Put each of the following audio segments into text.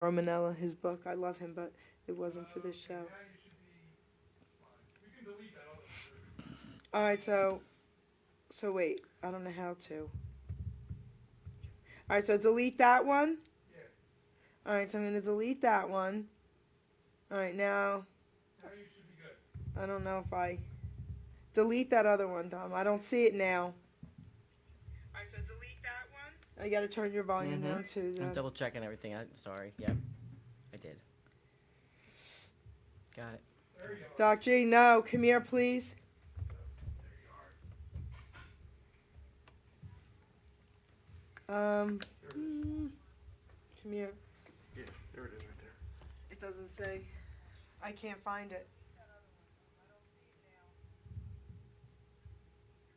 Romanella, his book. I love him, but it wasn't for this show. All right, so wait, I don't know how to. All right, so delete that one. All right, so I'm gonna delete that one. All right, now. I don't know if I delete that other one, Dom. I don't see it now. All right, so delete that one. I gotta turn your volume down too. I'm double checking everything. I'm sorry. Yep, I did. Got it. Doc G, no, come here, please. Come here. Yeah, there it is right there. It doesn't say. I can't find it.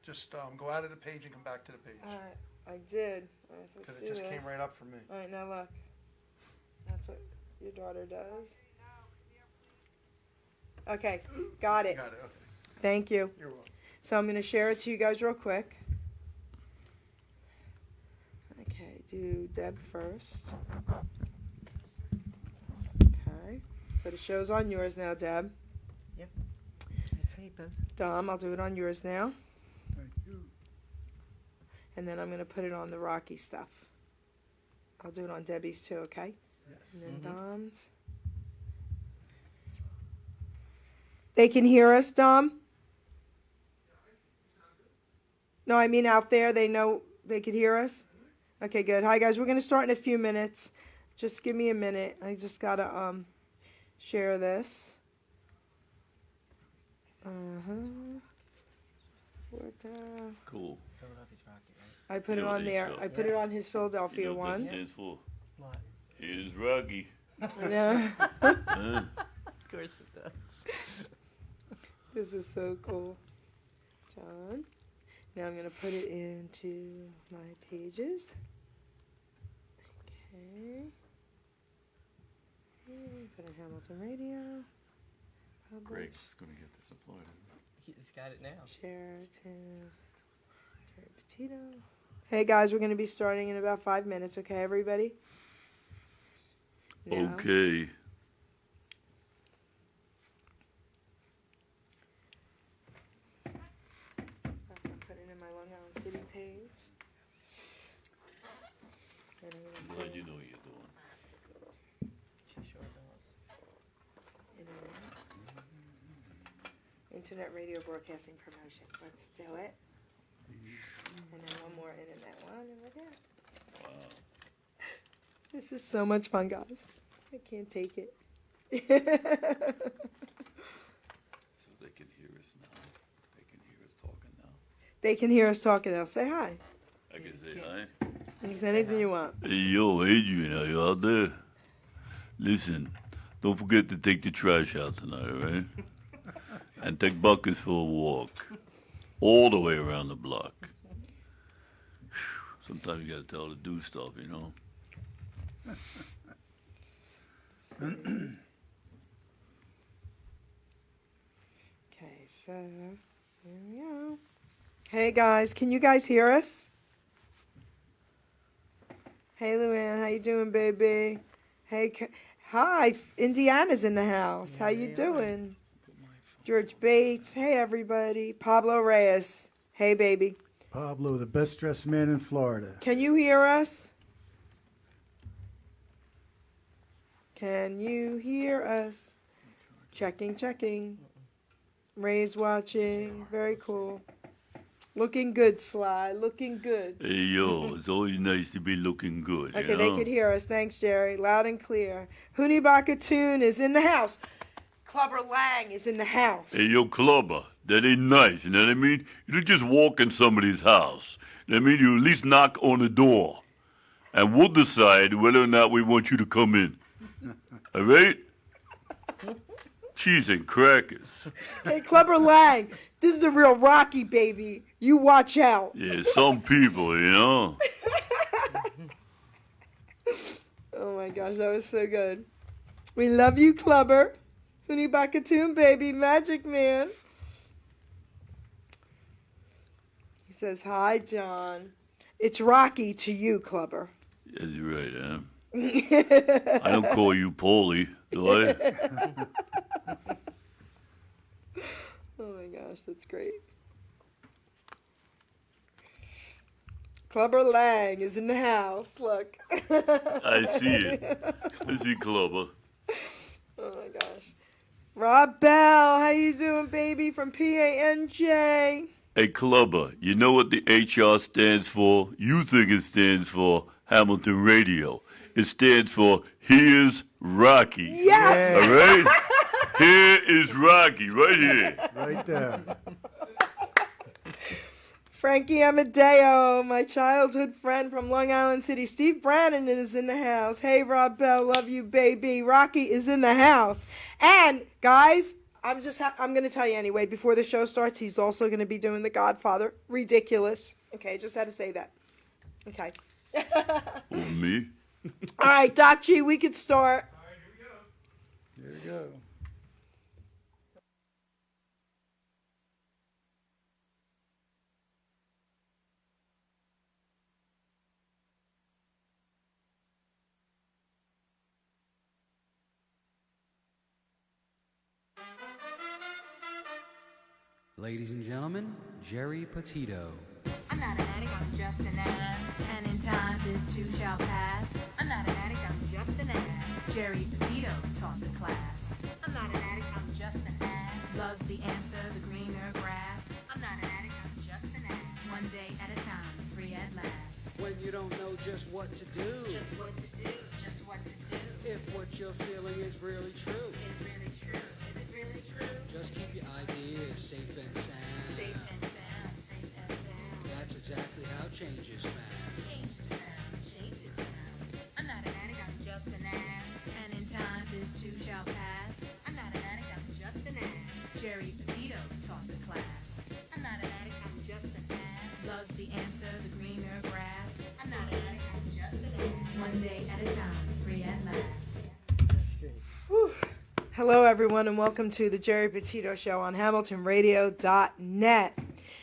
Just go out of the page and come back to the page. I did. Because it just came right up for me. All right, now look. That's what your daughter does. Okay, got it. Got it, okay. Thank you. You're welcome. So I'm going to share it to you guys real quick. Okay, do Deb first. Okay, so the show's on yours now, Deb. Yep. Dom, I'll do it on yours now. Thank you. And then I'm going to put it on the Rocky stuff. I'll do it on Debbie's too, okay? Yes. And then Dom's. They can hear us, Dom? No, I mean out there, they know they could hear us? Okay, good. Hi, guys. We're going to start in a few minutes. Just give me a minute. I just got to share this. Cool. Philadelphia's Rocky, right? I put it on there. I put it on his Philadelphia You know what one. that stands for? What? Here's Rocky. Yeah. Huh? Of course it does. This is so cool. John. Now I'm going to put it into my pages. Okay. Put in Hamilton Radio. Publish. Greg's going to get this uploaded. He's got it now. Share to Jerry Petito. Hey guys, we're going to be starting in about 5 minutes. Okay, everybody? Now, Okay. I'm putting in my Long Island City page. And I'm I'm gonna glad put you know what you're doing. She sure does. Internet radio broadcasting promotion. Let's do it. And then one more internet one, and we're done. Wow. This is so much fun, guys. I can't take it. So they can hear us now. They can hear us talking now. They can hear us talking now. Say hi. I can say hi. You can say anything you want. Hey, yo, Adrian, are you out there? Listen, don't forget to take the trash out tonight, all right? And take Buckets for a walk. All the way around the block. Whew. Sometimes you gotta tell her to do stuff, you know? Okay, so here we go. Hey guys, can you guys hear us? Hey Luann, how you doing, baby? Hey, hi, Indiana's in the house. How you doing? George Bates. Hey everybody. Pablo Reyes. Hey baby. Pablo, the best dressed man in Florida. Can you hear us? Can you hear us? Checking, checking. Ray's watching. Very cool. Looking good, Sly. Looking good. Hey, yo, it's always nice to be looking good, Okay, you they know? could hear us. Thanks, Jerry. Loud and clear. Hooney Bakatoon is in the house. Clubber Lang is in the house. Hey, yo, Clubber, that ain't nice, you know what I mean? You don't just walk in somebody's house. You know what I mean? You at least knock on the door. And we'll decide whether or not we want you to come in. All right? Cheese and crackers. Hey, Clubber Lang, this is the real Rocky, baby. You watch out. Yeah, some people, you know? Oh my gosh, that was so good. We love you, Clubber. Hooney Bakatoon, baby. Magic Man. He says, hi, John. It's Rocky to you, Clubber. Yes, you're right, huh? I don't call you Paulie, do I? Oh my gosh, that's great. Clubber Lang is in the house. Look. I see it. I see Clubber. Oh my gosh. Rob Bell, how you doing, baby? From PANJ. Hey, Clubber, you know what the HR stands for? You think it stands for Hamilton Radio. It stands for Here's Rocky. Yes. All right? Here is Rocky, right here. Right there. Frankie Amadeo, my childhood friend from Long Island City. Steve Brannon is in the house. Hey, Rob Bell, love you, baby. Rocky is in the house. And, guys, I'm going to tell you anyway, before the show starts, he's also going to be doing The Godfather. Ridiculous. Okay, just had to say that. Okay. Oh, me? All right, Doc G, we could start. Here we go. Ladies and gentlemen, Jerry Petito. I'm not an addict, I'm just an ass. And in time, this too shall pass. I'm not an addict, I'm just an ass. Jerry Petito taught the class. I'm not an addict, I'm just an ass. Loves the answer, the greener grass. I'm not an addict, I'm just an ass. One day at a time, free at last. When you don't know just what to do, Just what to do, just what to do. if what you're feeling is really true, Is really true, is it really true? just keep your ideas safe and sound. Safe and sound, safe and sound. That's exactly how change is found. Change is found, change is found. I'm not an addict, I'm just an ass. And in time, this too shall pass. I'm not an addict, I'm just an ass. Jerry Petito taught the class. I'm not an addict, I'm just an ass. Loves the answer, the greener grass. I'm not an addict, I'm just an ass. One day at a time, free at last. That's great. Whew. Hello, everyone, and welcome to the Jerry Petito Show on HamiltonRadio.net.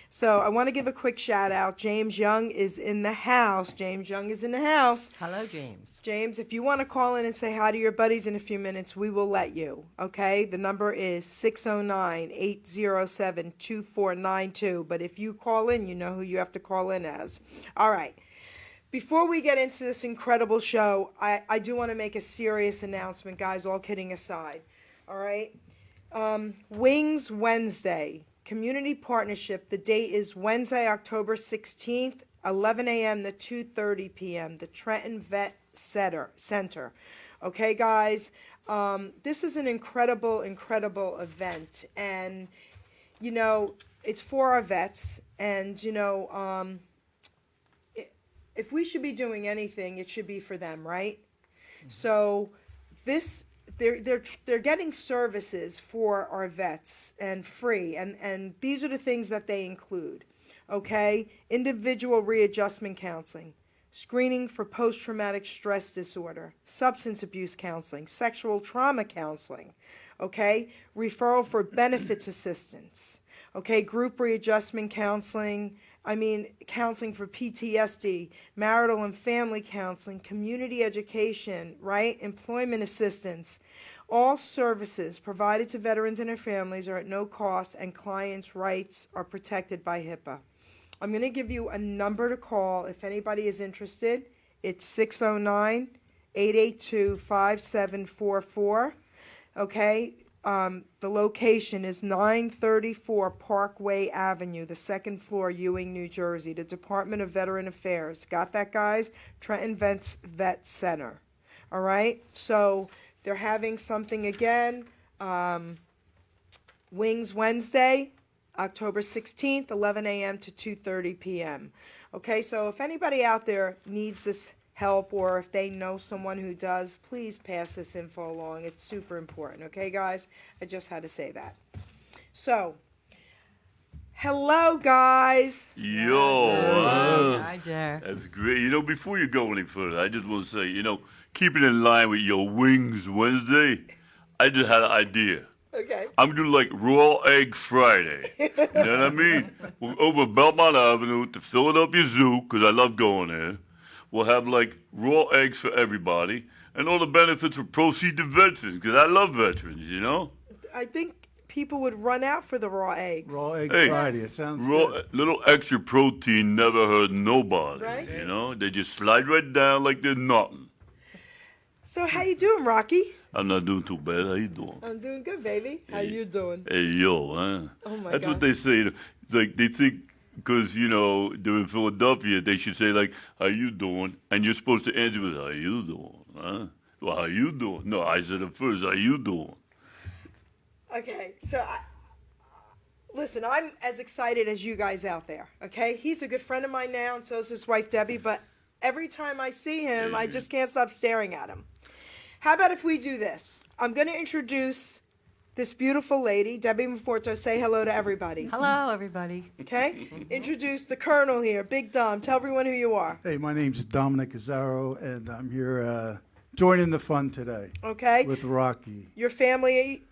So I want to give a quick shout out. James Young is in the house. James Young is in the house. Hello, James. James, if you want to call in and say hi to your buddies in a few minutes, we will let you, okay? The number is 609-807-2492. But if you call in, you know who you have to call in as. All right. Before we get into this incredible show, I do want to make a serious announcement, guys, all kidding aside. All right? Wings Wednesday, Community Partnership. The date is Wednesday, October 16th, 11 a.m. to 2:30 p.m., the Trenton Vet Center. Okay, guys? This is an incredible, incredible event. And, you know, it's for our vets. And, you know, if we should be doing anything, it should be for them, right? Mm-hmm. So this they're getting services for our vets and free, and these are the things that they include. Okay, individual readjustment counseling, screening for post-traumatic stress disorder, substance abuse counseling, sexual trauma counseling. Okay, referral for benefits assistance. Okay, group readjustment counseling. Counseling for PTSD, marital and family counseling, community education, right? Employment assistance. All services provided to veterans and their families are at no cost, and clients' rights are protected by HIPAA. I'm going to give you a number to call if anybody is interested. It's 609-882-5744. Okay? The location is 934 Parkway Avenue, the second floor, Ewing, New Jersey, the Department of Veteran Affairs. Got that, guys? Trenton Vet Center. All right? So they're having something again. Wings Wednesday, October 16th, 11 a.m. to 2:30 p.m. Okay, so if anybody out there needs this help, or if they know someone who does, please pass this info along. It's super important. Okay, guys? I just had to say that. So, hello, guys. Yo, Hi, Jer. that's great. You know, before you go any further, I just want to say, you know, keeping in line with your Wings Wednesday, I just had an idea. Okay. I'm gonna do like Raw Egg Friday. You know what I mean? We're over Belmont Avenue to Philadelphia Zoo, because I love going there. we'll have like raw eggs for everybody, and all the benefits will proceed to veterans, because I love veterans, you know? I think people would run out for the raw eggs. Raw Egg Hey, Friday. It sounds Raw, good. little extra protein never hurt nobody, Right. you know? They just slide right down like they're nothing. So how you doing, Rocky? I'm not doing too bad. How you doing? I'm doing good, baby. How Hey. you doing? Hey, yo, huh? Oh my That's God. what they say. It's like they think because, you know, they're in Philadelphia, they should say, like, how you doing? And you're supposed to answer with, how you doing, huh? Well, how you doing? No, I said it first, how you doing? Okay, so listen, I'm as excited as you guys out there, okay? He's a good friend of mine now, and so is his wife, Debbie, but every time I see him, I just can't stop staring at him. How about if we do this? I'm going to introduce this beautiful lady, Debbie Monforto. Say hello to everybody, Hello, everybody. okay? Introduce the Colonel here, Big Dom. Tell everyone who you are, Hey, my name's Dominic Azzaro, and I'm here joining the fun today okay? with Rocky. Your family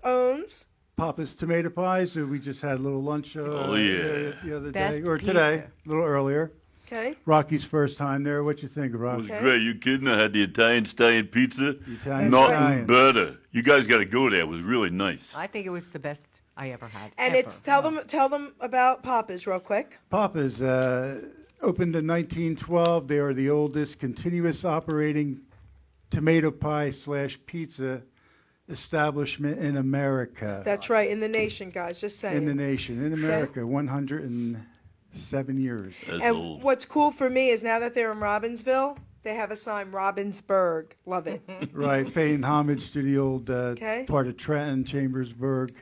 owns. Papa's Tomato Pies, we just had a little lunch Oh, yeah. the other Best day, or today, pizza. a little earlier. Okay. Rocky's first time there. What you think, It Rocky? was Okay. great. You kidding? I had the Italian stallion pizza. Italian Nothing Italian. better. You guys got to go there. It was really nice. I think it was the best I ever had. And ever. it's tell them about Papa's real quick. Papa's opened in 1912. They are the oldest continuous operating tomato pie / pizza establishment in America. That's right, in the nation, guys. Just saying. In the nation, in America, 107 years. That's And old. what's cool for me is now that they're in Robbinsville, they have a sign, Robbinsburg. Love it. Right, paying homage to the old Okay. part of Trenton, Chambersburg,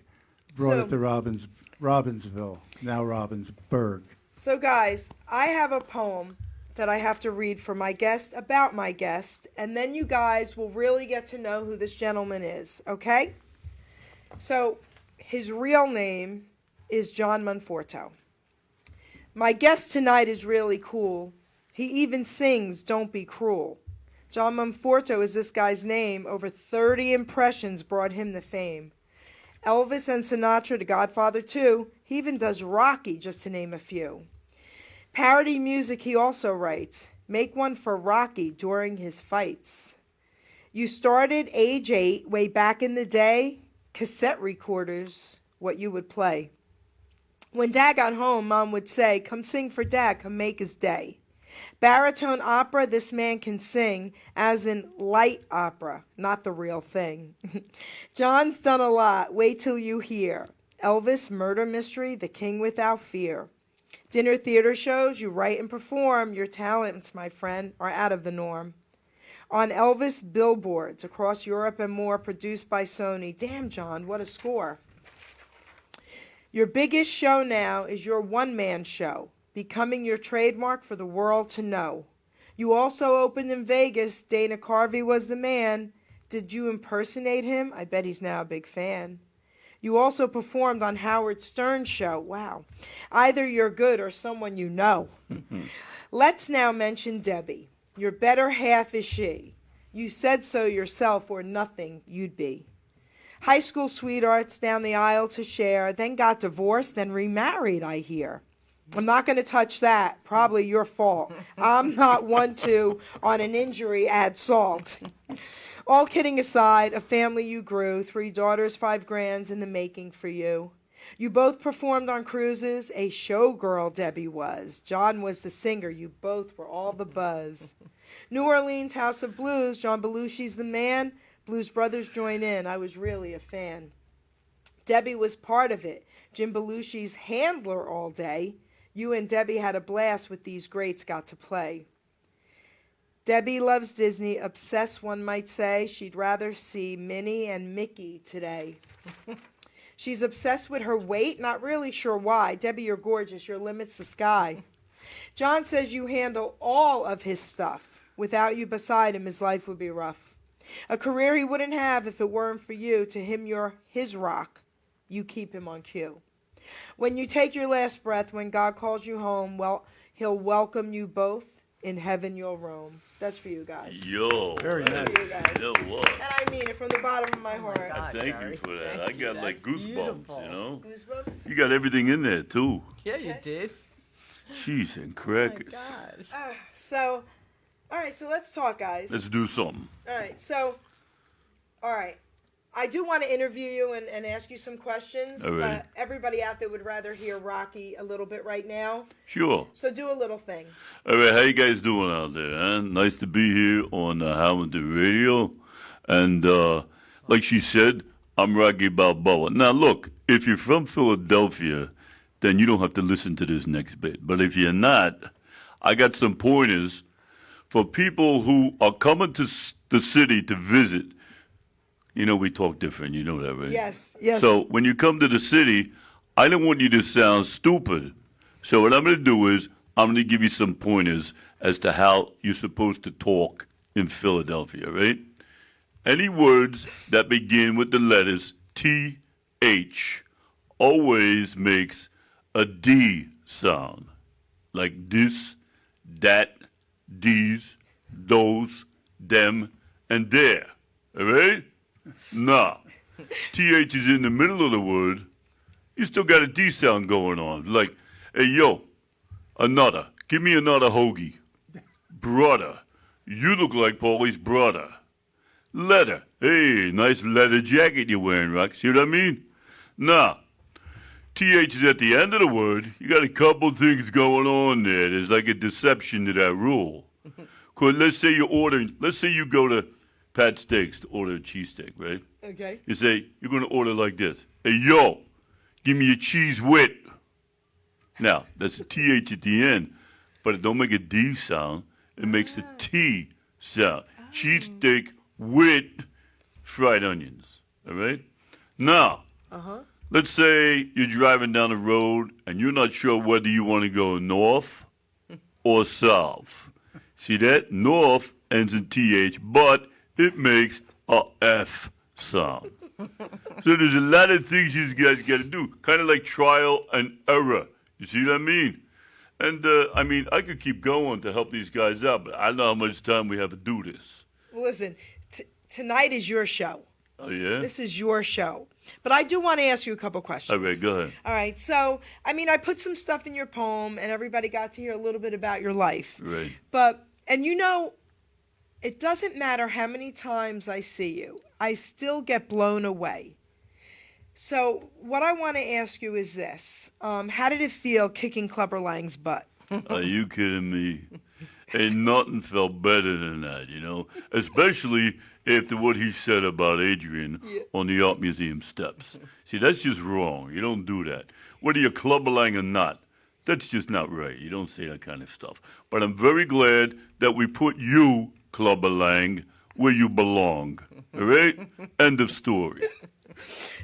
brought So- it to Robbinsville, now Robbinsburg. So, guys, I have a poem that I have to read for my guest about my guest, and then you guys will really get to know who this gentleman is, okay? So, his real name is John Monforto. My guest tonight is really cool. He even sings Don't Be Cruel. John Monforto is this guy's name. Over 30 impressions brought him the fame. Elvis and Sinatra, The Godfather too. He even does Rocky, just to name a few. Parody music he also writes. Make one for Rocky during his fights. You started age 8, way back in the day. Cassette recorders, what you would play. When Dad got home, Mom would say, come sing for Dad, come make his day. Baritone opera, this man can sing, as in light opera, not the real thing. John's done a lot, wait till you hear. Elvis, Murder Mystery, The King Without Fear. Dinner theater shows, you write and perform. Your talents, my friend, are out of the norm. On Elvis billboards across Europe and more, produced by Sony. Damn, John, what a score. Your biggest show now is your one-man show, becoming your trademark for the world to know. You also opened in Vegas. Dana Carvey was the man. Did you impersonate him? I bet he's now a big fan. You also performed on Howard Stern's show. Wow. Either you're good or someone you know. Let's now mention Debbie. Your better half is she. You said so yourself, or nothing you'd be. High school sweethearts down the aisle to share, then got divorced, then remarried, I hear. I'm not going to touch that. Probably your fault. I'm not one to, on an injury, add salt. All kidding aside, a family you grew, 3 daughters, 5 grands in the making for you. You both performed on cruises. A showgirl Debbie was. John was the singer. You both were all the buzz. New Orleans House of Blues. John Belushi's the man. Blues Brothers join in. I was really a fan. Debbie was part of it. Jim Belushi's handler all day. You and Debbie had a blast with these greats got to play. Debbie loves Disney, obsessed one might say. She'd rather see Minnie and Mickey today. She's obsessed with her weight, not really sure why. Debbie, you're gorgeous, your limit's the sky. John says you handle all of his stuff. Without you beside him, his life would be rough. A career he wouldn't have if it weren't for you. To him, you're his rock. You keep him on cue. When you take your last breath, when God calls you home, well, he'll welcome you both. In heaven you'll roam. That's for you guys. Yo, Very that nice. is- You know what? And I mean it from the bottom of my Oh my heart. God. Thank Jerry. you for that. Thank I you. got like That's goosebumps, beautiful. you know? Goosebumps? You got everything in there, too. Yeah, you did. Cheese and Oh my crackers. gosh. So, All right, so let's talk, guys. Let's do something. All right, so, all right. I do want to interview you and ask you some questions. All right. Everybody out there would rather hear Rocky a little bit right now. Sure. So do a little thing. All right, how you guys doing out there? Huh? Nice to be here on Hamilton Radio. And like she said, I'm Rocky Balboa. Now, look, if you're from Philadelphia, then you don't have to listen to this next bit. But if you're not, I got some pointers for people who are coming to the city to visit. You know, we talk different. You know that, right? Yes, yes. So when you come to the city, I don't want you to sound stupid. So what I'm going to do is I'm going to give you some pointers as to how you're supposed to talk in Philadelphia, right? Any words that begin with the letters TH always makes a D sound. Like this, that, these, those, them, and there. All right? Now, TH is in the middle of the word. You still got a D sound going on. Like, hey, yo, another. Give me another hoagie. Brother. You look like Paulie's brother. Leather. Hey, nice leather jacket you're wearing, Rock. See what I mean? Now, TH is at the end of the word. You got a couple things going on there. There's like a deception to that rule. 'Cause let's say you go to Pat Steaks to order a cheesesteak, right? Okay. You say, you're going to order like this. Hey, yo, give me a cheese wit. Now, that's a TH at the end, but it don't make a D sound. It makes a T sound. Cheesesteak with fried onions, all right? Now, let's say you're driving down the road and you're not sure whether you want to go north or south. See that? North ends in TH, but it makes a F sound. So there's a lot of things you guys got to do, kind of like trial and error. You see what I mean? And, I could keep going to help these guys out, but I don't know how much time we have to do this. Listen, tonight is your show. Oh, yeah? This is your show. But I do want to ask you a couple questions. All right, go ahead. All right, so, I put some stuff in your poem, and everybody got to hear a little bit about your life. Right. But, and it doesn't matter how many times I see you, I still get blown away. So, what I want to ask you is this. How did it feel kicking Clubber Lang's butt? Are you kidding me? Ain't nothing felt better than that, you know? Especially after what he said about Adrian on the Art Museum steps. See, that's just wrong. You don't do that. Whether you're Clubber Lang or not, that's just not right. You don't say that kind of stuff. But I'm very glad that we put you, Clubber Lang, where you belong. All right? End of story.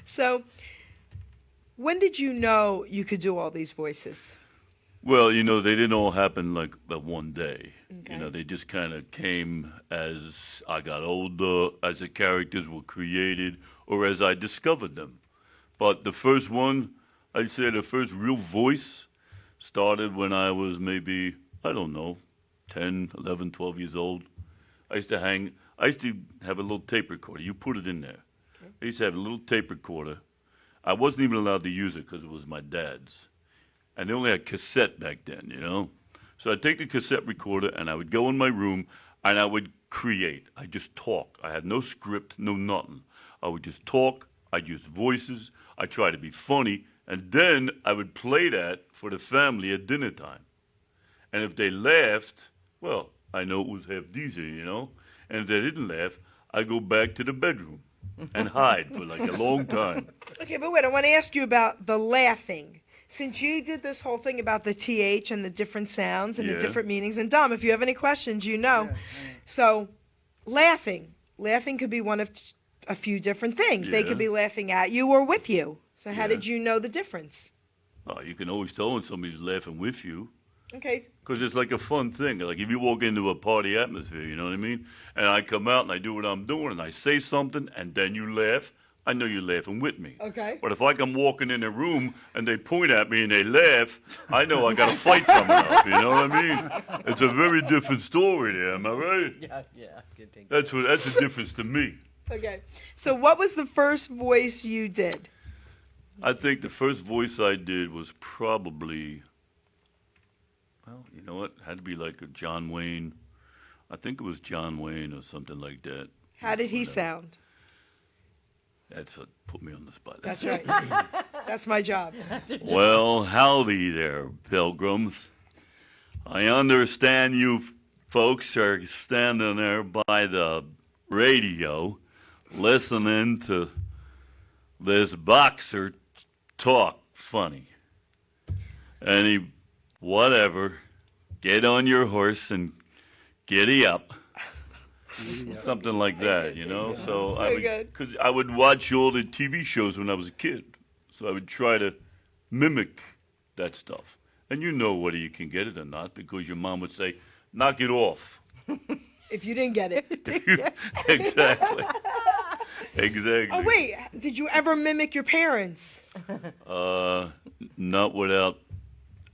So, when did you know you could do all these voices? Well, they didn't all happen like that one day. Okay. They just kind of came as I got older, as the characters were created, or as I discovered them. But the first one, I'd say the first real voice started when I was maybe, 10, 11, 12 years old. I used to have a little tape recorder. You put it in there. Okay. I used to have a little tape recorder. I wasn't even allowed to use it because it was my dad's. And they only had cassette back then, So I'd take the cassette recorder and I would go in my room and I would create. I'd just talk. I had no script, no nothing. I would just talk. I'd use voices. I'd try to be funny. And then I would play that for the family at dinner time. And if they laughed, well, I know it was half decent, And if they didn't laugh, I'd go back to the bedroom and hide for like a long time. Okay, but wait, I want to ask you about the laughing. Since you did this whole thing about the TH and the different sounds and the Yeah. different meanings, and Dom, if you have any questions, So, laughing could be one of a few different things. They Yeah. could be laughing at you or with you. So how Yeah. did you know the difference? Oh, you can always tell when somebody's laughing with you. Okay, Because it's like a fun thing. Like if you walk into a party atmosphere, you know what I mean? And I come out and I do what I'm doing and I say something and then you laugh, I know you're laughing with me. okay. But if I come walking in a room and they point at me and they laugh, I know I got a fight coming up. You know what I mean? It's a very different story there. Am I right? Yeah, good thing. That's the difference to me. Okay. So what was the first voice you did? I think the first voice I did was probably, well, you know what? Had to be like a John Wayne. I think it was John Wayne or something like that. How did he Whatever. sound? That's what put me on the spot. That's right. That's my job. Well, howdy there, pilgrims. I understand you folks are standing there by the radio listening to this boxer talk funny. Whatever, get on your horse and giddy up. Something like that, you know? So, So good. Because I would watch all the TV shows when I was a kid. So I would try to mimic that stuff. And you know whether you can get it or not because your mom would say, knock it off. If you didn't get it. Exactly. Exactly. Oh, wait. Did you ever mimic your parents? Not without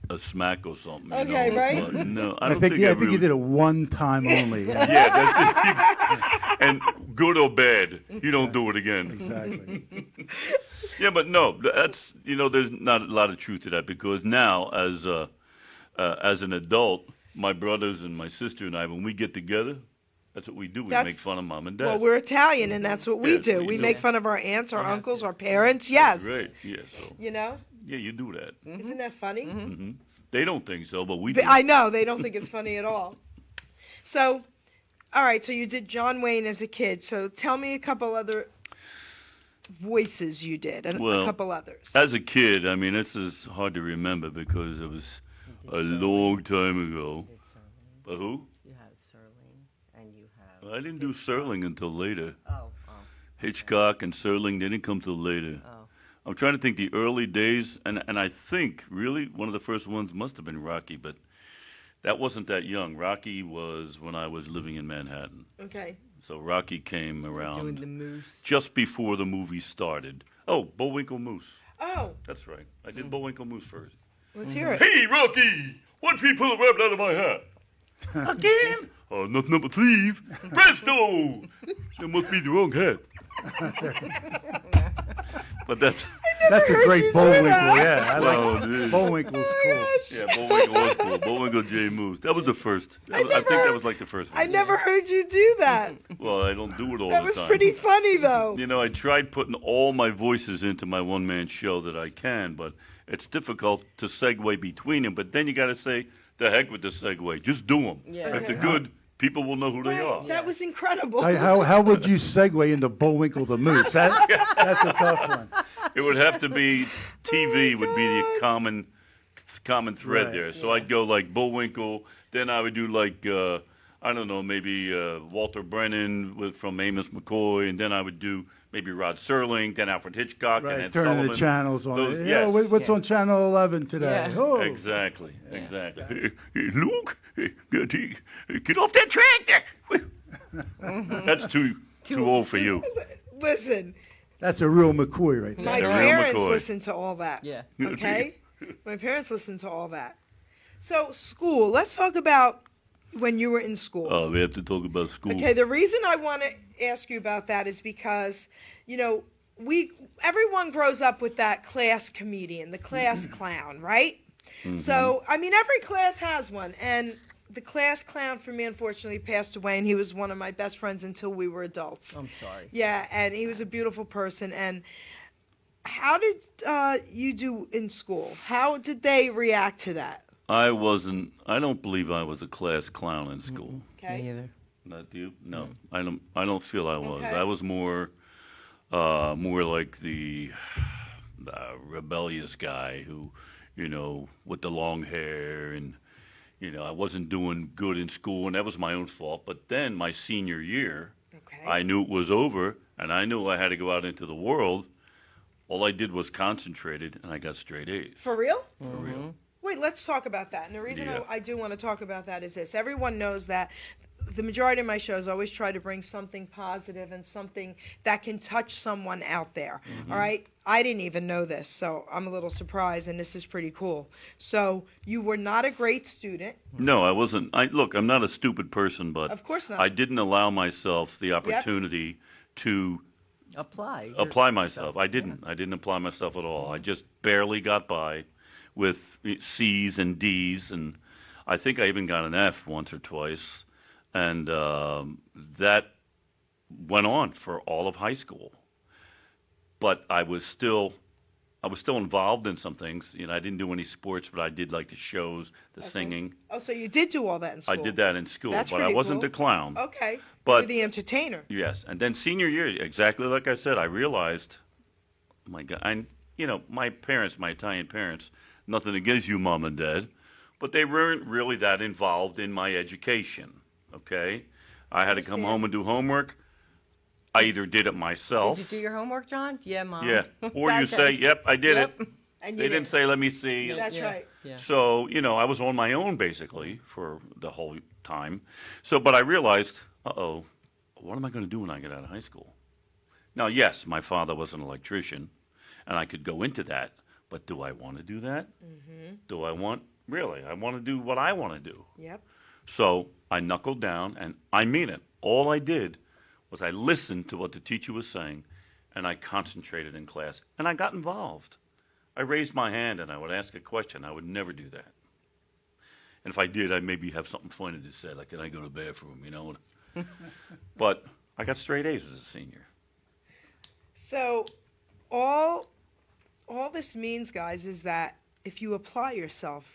a smack or something. you Okay, know? right? But no, I I don't think, think yeah, I I think really... you did it one time only. Yeah, Yeah, that's it. And good or bad, you don't do it again. exactly. Yeah, but no, that's, there's not a lot of truth to that because now, as an adult, my brothers and my sister and I, when we get together, that's what we do. We That's- make fun of mom and dad. Well, we're Italian, and that's what we Yes, do. we We do. make fun of our aunts, our uncles, our parents. Yes. Right, yeah, so, You know? yeah, you do that. Isn't that funny? They don't think so, but we do. I know. They don't think it's funny at all. So, all right. So you did John Wayne as a kid. So tell me a couple other voices you did, and a Well, couple others. As a kid, I mean, this is hard to remember because it was a long time ago. But who? You have Serling, and you have. I didn't do Serling until later. Oh. Hitchcock and Serling didn't come till later. Oh. I'm trying to think the early days, and I think really one of the first ones must have been Rocky, but that wasn't that young. Rocky was when I was living in Manhattan. Okay. So Rocky came Doing the around moose. just before the movie started. Oh, Bullwinkle Moose. Oh, That's right. I did Bullwinkle Moose first. let's hear it. Hey, Rocky! Watch me pull a rabbit out of my hat. Again? Oh, nothing up a sleeve. Presto! That must be the wrong hat. But that's... That's a great you do Bullwinkle, that. yeah. I Well, like it is. Bullwinkle's cool. Yeah, Bullwinkle was cool. Bullwinkle J. Moose. That was the first. I think never- that was like the first one. I never heard you do that. Well, I don't do it all That the was time. pretty funny, though. You know, I tried putting all my voices into my one-man show that I can, but it's difficult to segue between them. But then you got to say, the heck with the segue. Just do them. Yeah. If they're good, people will know who they are. That was incredible. How would you segue into Bullwinkle the Moose? That's a tough one. It would have to be TV would be the common thread Right. there. So I'd go like Bullwinkle, then I would do like I don't know, maybe Walter Brennan from Amos McCoy, and then I would do maybe Rod Serling, then Alfred Hitchcock, and Right, then turning Sullivan. the channels on Those- it. yes. What's on Channel 11 today? Yeah. Oh. Exactly, exactly. Hey, Luke, get off that track there. That's too old for you. Listen, That's a real McCoy right there. my The real parents McCoy. listened to all that. Yeah. Okay? My parents listened to all that. So, school. Let's talk about when you were in school. Oh, we have to talk about school. Okay, the reason I want to ask you about that is because, everyone grows up with that class comedian, the class clown, right? So, I mean, every class has one, and the class clown for me, unfortunately, passed away, and he was one of my best friends until we were adults. I'm sorry. Yeah, and he was a beautiful person. And how did you do in school? How did they react to that? I don't believe I was a class clown in school. Me Okay. either. Not you? No, I don't feel I was. Okay. I was more like the rebellious guy who, with the long hair and, I wasn't doing good in school, and that was my own fault. But then my senior year, Okay. I knew it was over, and I knew I had to go out into the world. All I did was concentrated, and I got straight A's. For real? For real. Wait, let's talk about that. And the reason Yeah. I do want to talk about that is this. Everyone knows that the majority of my shows always try to bring something positive and something that can touch someone out there. All right? I didn't even know this, so I'm a little surprised, and this is pretty cool. So you were not a great student. No, I wasn't. Look, I'm not a stupid person, but Of course not. I didn't allow myself the opportunity to apply myself. I didn't. I didn't apply myself at all. I just barely got by with C's and D's, and I think I even got an F once or twice. And that went on for all of high school. But I was still involved in some things. I didn't do any sports, but I did like the shows, the singing. Oh, so you did do all that in I school? did that in school, That's but I pretty wasn't cool. the clown. Okay. But You're the entertainer. yes, and then senior year, exactly like I said, I realized, my God, my parents, my Italian parents, nothing against you, mom and dad, but they weren't really that involved in my education. Okay, I had to come home and do homework. I either did it myself. Did you do your homework, John? Yeah, Mom. Yeah, or you Okay. say, "Yep, I did Yep. it." And They you didn't say, "Let me see." That's Yeah. right. Yeah. So, I was on my own basically for the whole time. So, but I realized, what am I going to do when I get out of high school? Now, yes, my father was an electrician, and I could go into that, but do I want to do that? Do I want, really? I want to do what I want to do. Yep. So I knuckled down, and I mean it. All I did was I listened to what the teacher was saying, and I concentrated in class, and I got involved. I raised my hand, and I would ask a question. I would never do that. And if I did, I'd maybe have something funny to say, like, can I go to the bathroom, But I got straight A's as a senior. So all this means, guys, is that if you apply yourself,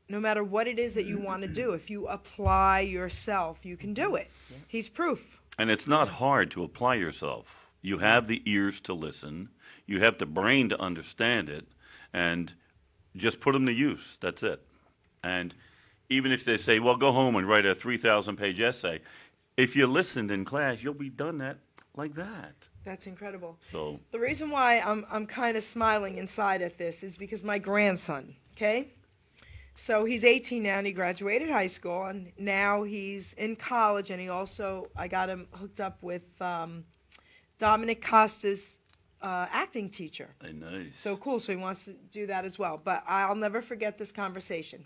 no matter what it is that you want to do, if you apply yourself, you can do it. He's proof. And it's not hard to apply yourself. You have the ears to listen. You have the brain to understand it. And just put them to use. That's it. And even if they say, well, go home and write a 3,000-page essay, if you listened in class, you'll be done that like that. That's incredible. So The reason why I'm kind of smiling inside at this is because my grandson, okay? So he's 18 now, and he graduated high school, and now he's in college, and I got him hooked up with Dominic Costa's acting teacher. nice. So cool, so he wants to do that as well. But I'll never forget this conversation.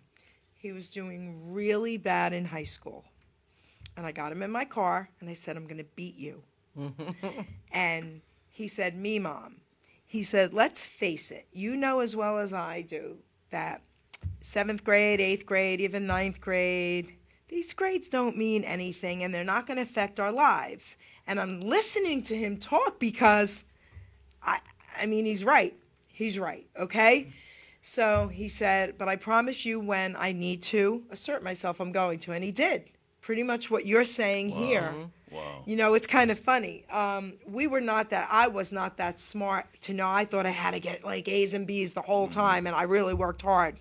He was doing really bad in high school, and I got him in my car, and I said, I'm going to beat you. And he said, me, Mom. He said, let's face it, you know as well as I do that 7th grade, 8th grade, even 9th grade, these grades don't mean anything, and they're not going to affect our lives. And I'm listening to him talk because, I mean, he's right. He's right, okay? So he said, but I promise you when I need to assert myself, I'm going to. And he did. Pretty much what you're saying here. Wow. It's kind of funny. I was not that smart to know. I thought I had to get like A's and B's the whole time, and I really worked hard.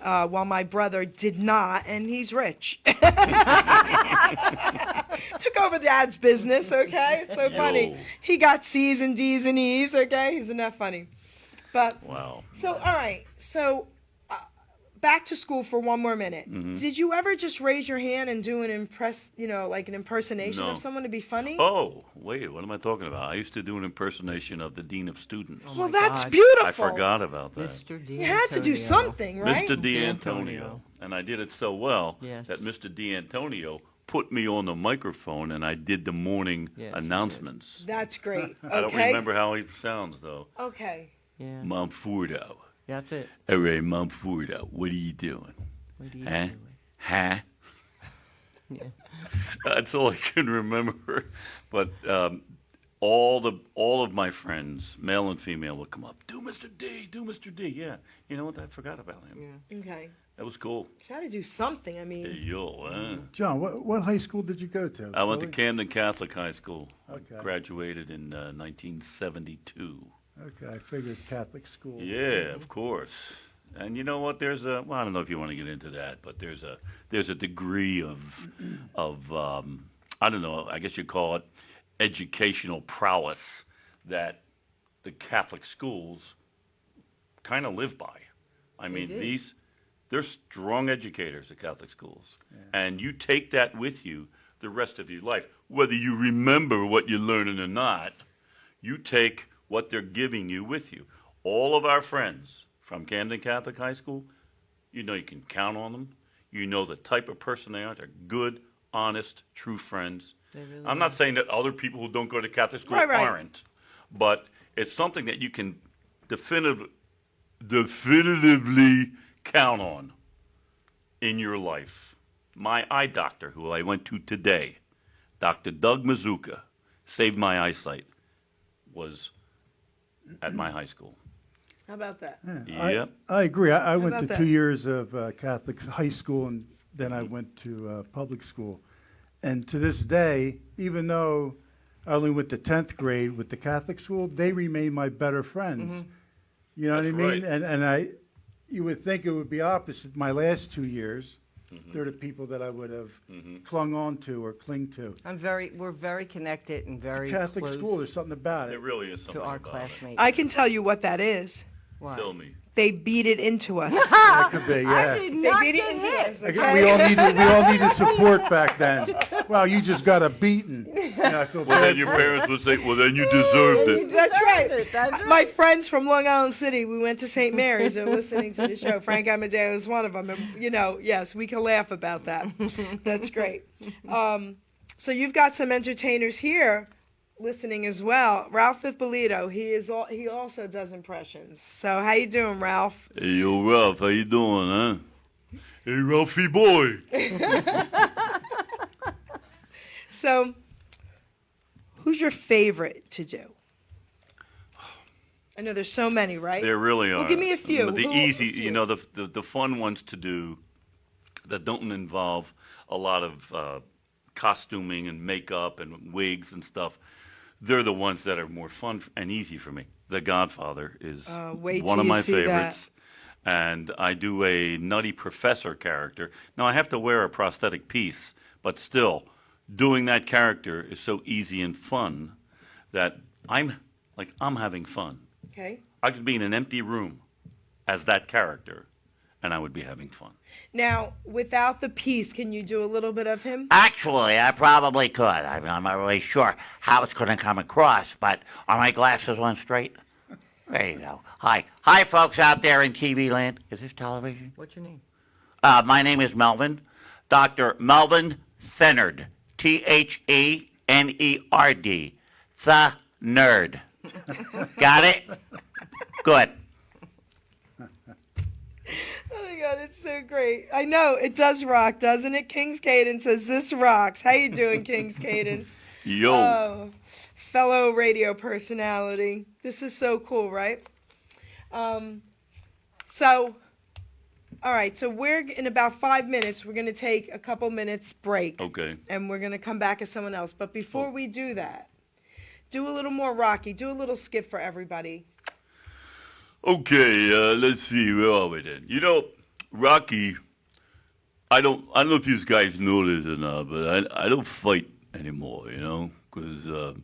While my brother did not, and he's rich. Took over Dad's business, okay? It's so funny. Yo. He got C's and D's and E's, okay? Isn't that funny? But, Wow. so, all right. So, back to school for one more minute. Mm-hmm. Did you ever just raise your hand and do an impersonation No. of someone to be funny? Oh, wait, what am I talking about? I used to do an impersonation of the Dean of Students. Oh, well, my that's gosh. beautiful. I forgot about that. Mr. D. You had to do something, right? Mr. D'Antonio. D'Antonio. And I did it so well Yes. that Mr. D'Antonio put me on the microphone and I did the morning Yes, you announcements. That's great. Okay. I don't remember how he sounds, though. Okay. Yeah. Monforto. That's it. All right, Monforto, what are you doing? What are you Huh? doing? Huh? Yeah. That's all I can remember. But all of my friends, male and female, would come up. Do Mr. D. Do Mr. D. Yeah. You know what? I forgot about him. Yeah. Okay. That was cool. Try to do something. I mean, Hey, yo, John, what high school did you go to? I went to Philly? Camden Catholic High School. Okay. I graduated in 1972. Okay, I figured Catholic school. Yeah, of course. And you know what? There's a I don't know if you want to get into that, but there's a degree of I don't know. I guess you call it educational prowess that the Catholic schools kind of live by. I mean, do. they're strong educators at Catholic schools, and you take that with you the rest of your life, whether you remember what you're learning or not. You take what they're giving you with you. All of our friends from Camden Catholic High School, you know you can count on them. You know the type of person they are. They're good, honest, true friends. They really I'm not saying that other people who don't go to Catholic school Right. aren't, but it's something that you can definitively count on in your life. My eye doctor, who I went to today, Dr. Doug Mazuka, saved my eyesight, was at my high school. How about that? Yep. I agree. I went about to that? 2 years of Catholic high school, and then I went to public school. And to this day, even though I only went to 10th grade with the Catholic school, they remain my better friends. You know what I That's mean? right. And you would think it would be opposite. My last 2 years, they're the people that I would have clung on to or cling to. We're very connected and very Catholic close school, there's something about There it. really is to something our about classmates. I can tell you what that is. Why? it. Tell me. They beat it into us. That could be, yeah. I did They not beat it get into hit. us. We Okay? all needed support back then. Well, you just got a beating. I feel Well, bad then your for you. parents would say, well, then you deserved it. That's right. That's right. My friends from Long Island City, we went to St. Mary's and listening to the show. Frank Amadeo is one of them. And, yes, we can laugh about that. That's great. So you've got some entertainers here listening as well. Ralph Ippolito, he also does impressions. So how you doing, Ralph? Hey, yo, Ralph, how you doing, huh? Hey, Ralphie boy. So who's your favorite to do? I know there's so many, right? There really are. Well, give me a few. But the Who- easy, a few. you know, the fun ones to do that don't involve a lot of costuming and makeup and wigs and stuff, they're the ones that are more fun and easy for me. The Godfather is wait one till of you my see that. favorites. And I do a nutty professor character. Now, I have to wear a prosthetic piece, but still, doing that character is so easy and fun that I'm having fun. Okay. I could be in an empty room as that character, and I would be having fun. Now, without the piece, can you do a little bit of him? Actually, I probably could. I mean, I'm not really sure how it's going to come across, but are my glasses on straight? There you go. Hi. Hi, folks out there in TV land. Is this television? What's your name? My name is Melvin. Dr. Melvin Thenard. Thenerd. The Nerd. Got it? Good. Oh my God, it's so great. I know, it does rock, doesn't it? King's Cadence says, this rocks. How you doing, King's Cadence? Yo, Oh, fellow radio personality. This is so cool, right? All right, so we're, in about 5 minutes, we're going to take a couple minutes break. okay. And we're going to come back as someone else. But before we do that, do a little more Rocky. Do a little skip for everybody. Okay, let's see, where are we then? You know, Rocky, I don't know if you guys know this or not, but I don't fight anymore, you know, because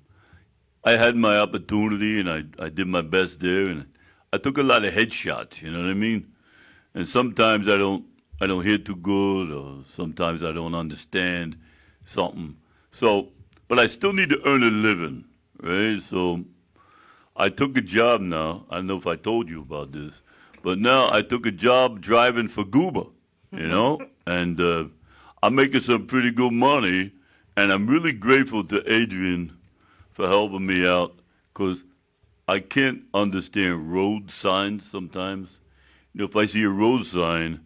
I had my opportunity and I did my best there, and I took a lot of headshots, you know what I mean? And sometimes I don't hit too good, or sometimes I don't understand something. So, but I still need to earn a living, right? So I took a job now. I don't know if I told you about this, but now I took a job driving for Gooba, you know, and I'm making some pretty good money, and I'm really grateful to Adrian for helping me out, because I can't understand road signs sometimes. You know, if I see a road sign,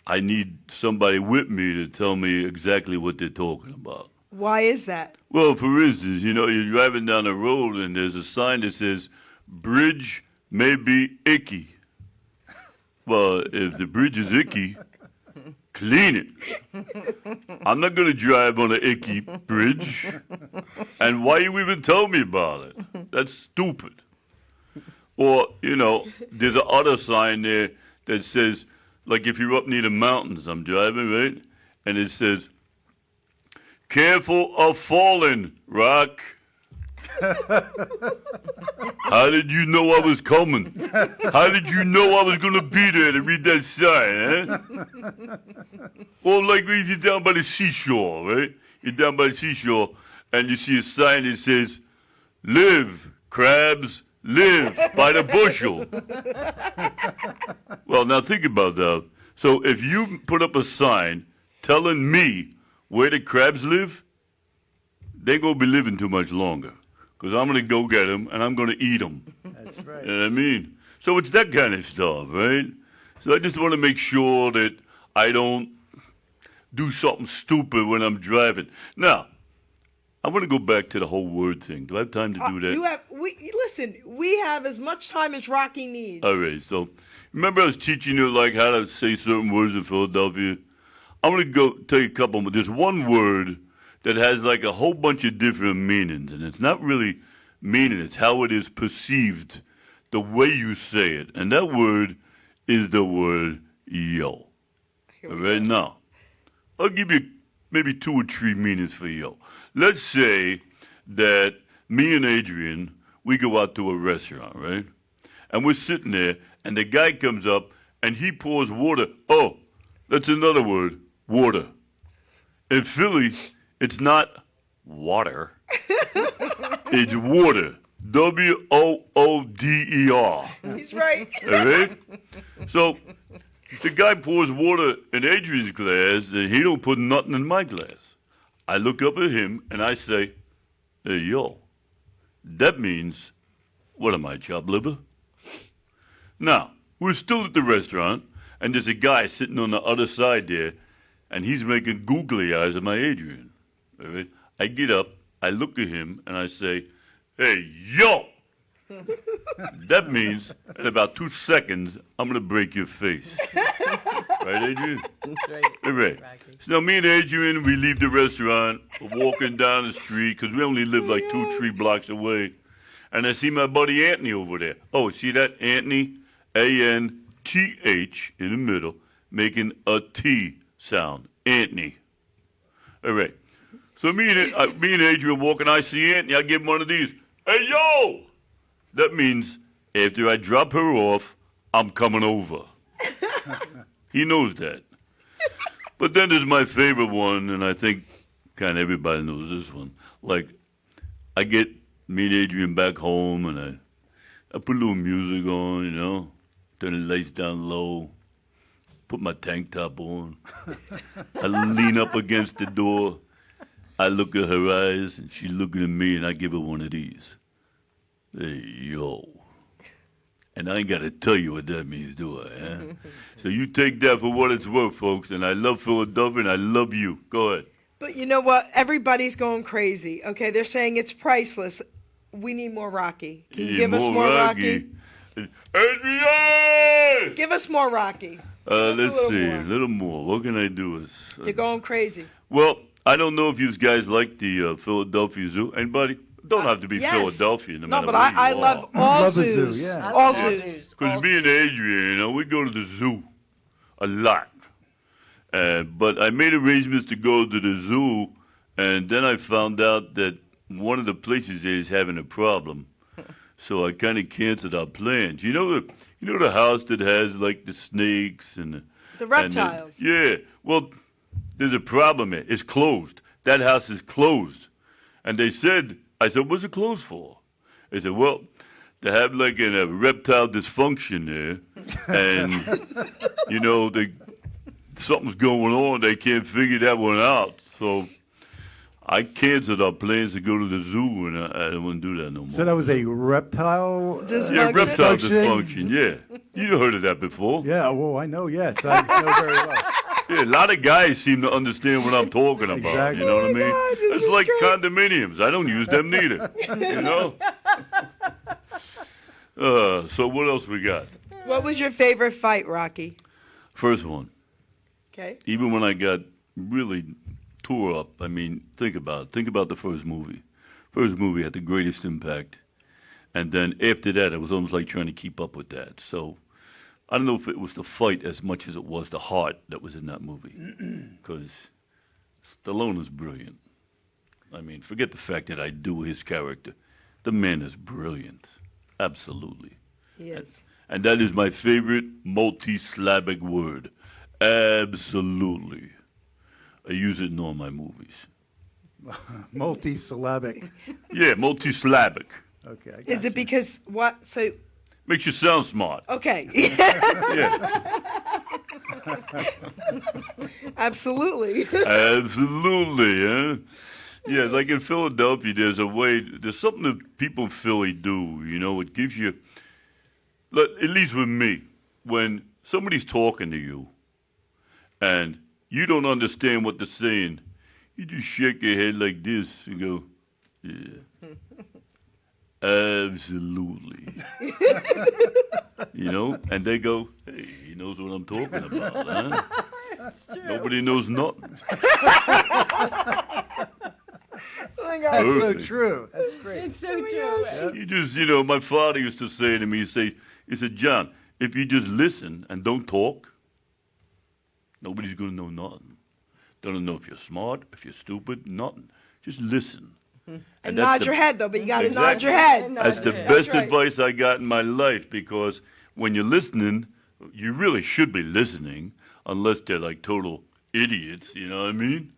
I need somebody with me to tell me exactly what they're talking about. Why is that? Well, for instance, you know, you're driving down the road and there's a sign that says, bridge may be icky. Well, if the bridge is icky, clean it. I'm not going to drive on an icky bridge. And why you even tell me about it? That's stupid. Or, you know, there's a other sign there that says, like if you're up near the mountains, I'm driving, right? And it says, careful of falling, Rock. How did you know I was coming? How did you know I was going to be there to read that sign, eh? Or like if you're down by the seashore, right? You're down by the seashore and you see a sign that says, live, crabs, live by the bushel. Well, now think about that. So if you put up a sign telling me where the crabs live, they going to be living too much longer. Because I'm going to go get them and I'm going to eat them. That's right. You know what I mean? So it's that kind of stuff, right? So I just want to make sure that I don't do something stupid when I'm driving. Now, I want to go back to the whole word thing. Do I have time to do that? Listen, we have as much time as Rocky needs. All right, so remember I was teaching you like how to say certain words in Philadelphia? I'm going to go tell you a couple more. There's one word that has like a whole bunch of different meanings, and it's not really meaning, it's how it is perceived, the way you say it. And that word is the word yo. All right, now, I'll give you maybe 2 or 3 meanings for yo. Let's say that me and Adrian, we go out to a restaurant, right? And we're sitting there, and the guy comes up, and he pours water. Oh, that's another word, water. In Philly, it's not water. It's water. W-O-O-D-E-R. He's right. All right? So the guy pours water in Adrian's glass, and he don't put nothing in my glass. I look up at him, and I say, hey, yo, that means, what am I, chopped liver? Now, we're still at the restaurant, and there's a guy sitting on the other side there, and he's making googly eyes at my Adrian. All right? I get up, I look at him, and I say, hey, yo! That means in about 2 seconds, I'm going to break your face. Right, Adrian? Right. All right. So now me and Adrian, we leave the restaurant. We're walking down the street because we only live like 2-3 blocks away. And I see my buddy Anthony over there. Oh, see that? Anthony? A-N-T-H in the middle, making a T sound. Anthony. All right. So me and Adrian walking, I see Anthony, I give him one of these. Hey, yo! That means after I drop her off, I'm coming over. He knows that. But then there's my favorite one, and I think kind of everybody knows this one. Like, I get me and Adrian back home, and I put a little music on, you know, turn the lights down low, put my tank top on. I lean up against the door. I look at her eyes, and she's looking at me, and I give her one of these. Hey, yo. And I ain't got to tell you what that means, do I? Huh? So you take that for what it's worth, folks. And I love Philadelphia, and I love you. Go ahead. But you know what? Everybody's going crazy. Okay, they're saying it's priceless. We need more Rocky. Can you give us more Rocky? Adrian! Give us more Rocky. Just Let's see. more. A little more. What can I do? You're going crazy. Well, I don't know if you guys like the Philadelphia Zoo. Anybody? Don't have to be Yes. Philadelphia, no matter but where you I are. love all Love the zoo, zoos. yeah. All All zoos. zoos. Because me and Adrian, you know, we go to the zoo a lot. But I made arrangements to go to the zoo, and then I found out that one of the places there is having a problem. So I kind of canceled our plans. You know the house that has like the snakes and The reptiles. yeah. Well, there's a problem there. It's closed. That house is closed. And they said, I said, what's it closed for? They said, well, they have like a reptile dysfunction there, and you know something's going on. They can't figure that one out. So I canceled our plans to go to the zoo, and I don't want to do that no more. So that was a reptile? Dysfunction. Yeah, reptile Dysfunction? dysfunction. Yeah, you heard of that before. Yeah, well, I know, yes. I know very well. Yeah, a lot of guys seem to understand what I'm talking about. Exactly. You know what I Oh my mean? God, this It's is like great. condominiums. I don't use them neither. You know. So what else we got? What was your favorite fight, Rocky? First one. Okay. Even when I got really tore up, I mean, think about it. Think about the first movie. First movie had the greatest impact. And then after that, it was almost like trying to keep up with that. So I don't know if it was the fight as much as it was the heart that was in that movie. Because Stallone is brilliant. I mean, forget the fact that I do his character. The man is brilliant. Absolutely. He is. And that is my favorite multi-syllabic word. Absolutely. I use it in all my movies. Multi-syllabic. Yeah, multi-syllabic. Okay, I Is got it because what? So Makes you sound smart. okay. Yeah, Absolutely. absolutely, huh? Yeah, like in Philadelphia, there's something that people in Philly do, you know, it gives you, at least with me, when somebody's talking to you and you don't understand what they're saying. You just shake your head like this and go, yeah. Absolutely. And they go, hey, he knows what I'm talking about, huh? Nobody knows nothing. Oh my God. That's so Perfect. true. That's great. It's so true. You just, my father used to say to me, he said, John, if you just listen and don't talk, nobody's going to know nothing. Don't know if you're smart, if you're stupid, nothing. Just listen. And that's nod the- your head, though, but you got to nod Exactly. your head. That's the That's best right. advice I got in my life, because when you're listening, you really should be listening, unless they're like total idiots, you know what I mean?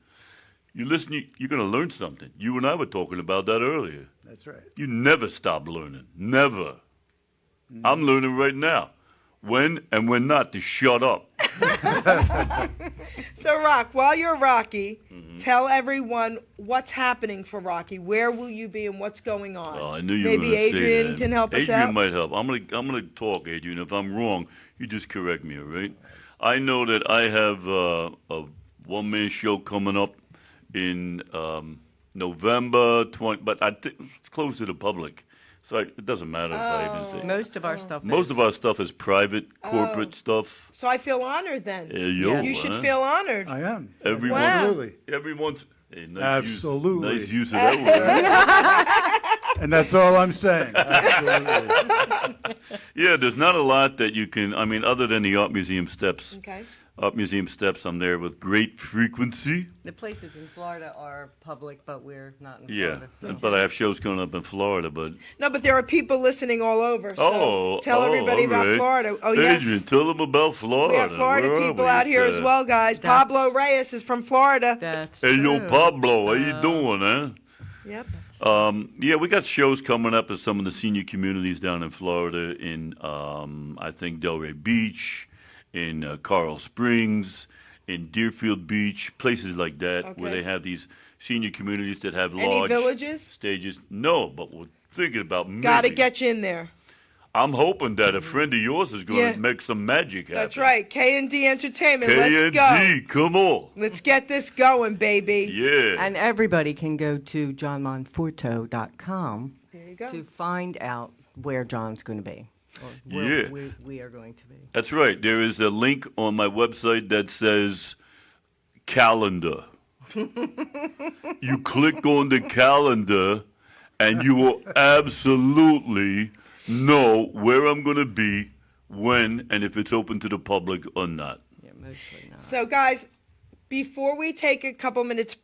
You listen, you're going to learn something. You and I were talking about that earlier. That's right. You never stop learning. Never. I'm learning right now. When and when not to shut up. So, Rock, while you're Rocky, Mm-hmm. tell everyone what's happening for Rocky. Where will you be and what's going on? Oh, I knew you were Maybe going to say Adrian that. can help us Adrian out. might help. I'm gonna talk, Adrian. If I'm wrong, you just correct me, all right? I know that I have a one-man show coming up in November 20, but I think it's closed to the public, so it doesn't matter if I even say. Most of our stuff Most is. of our stuff is private, corporate stuff. So I feel honored then. Yo, You should huh? feel honored. I am. Everyone- Wow. Absolutely. Everyone's hey, Absolutely. Nice use of that word. And that's all I'm saying. Absolutely. Yeah, there's not a lot that you can. I mean, other than the art museum steps. Okay. Art museum steps. I'm there with great frequency. The places in Florida are public, but we're not in Yeah, Florida. so- but I have shows coming up in Florida. But No, but there are people listening all over. So tell everybody all about right. Florida. Oh, yes. Adrian, tell them about Florida. We have Florida Where are people we? out here as well, guys. That's- Pablo Reyes is from Florida. That's Hey, yo, true. Pablo, how you doing, huh? Yep. Yeah, we got shows coming up at some of the senior communities down in Florida, in I think Delray Beach, in Coral Springs, in Deerfield Beach, places like that, where Okay. they have these senior communities that have Any large villages? stages. No, but we're thinking about maybe. Got to get you in there. I'm hoping that a friend of yours is going to Yeah. make some magic happen. That's right. K&D Entertainment. Let's go. KNG, come on. Let's get this going, baby. Yeah. And everybody can go to johnmonforto.com There you go. to find out where John's going to be. Or Yeah. where we are going to be. That's right. There is a link on my website that says calendar. You click on the calendar and you will absolutely know where I'm going to be, when, and if it's open to the public or not. Yeah, mostly not. So, guys, before we take a couple minutes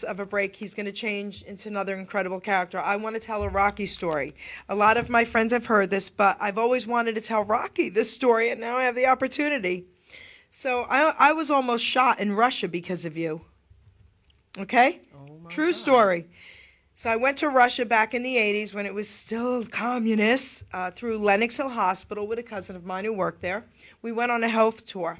of a break, he's going to change into another incredible character. I want to tell a Rocky story. A lot of my friends have heard this, but I've always wanted to tell Rocky this story, and now I have the opportunity. So I was almost shot in Russia because of you. Okay? True story. So I went to Russia back in the 80s when it was still communist, through Lenox Hill Hospital with a cousin of mine who worked there. We went on a health tour.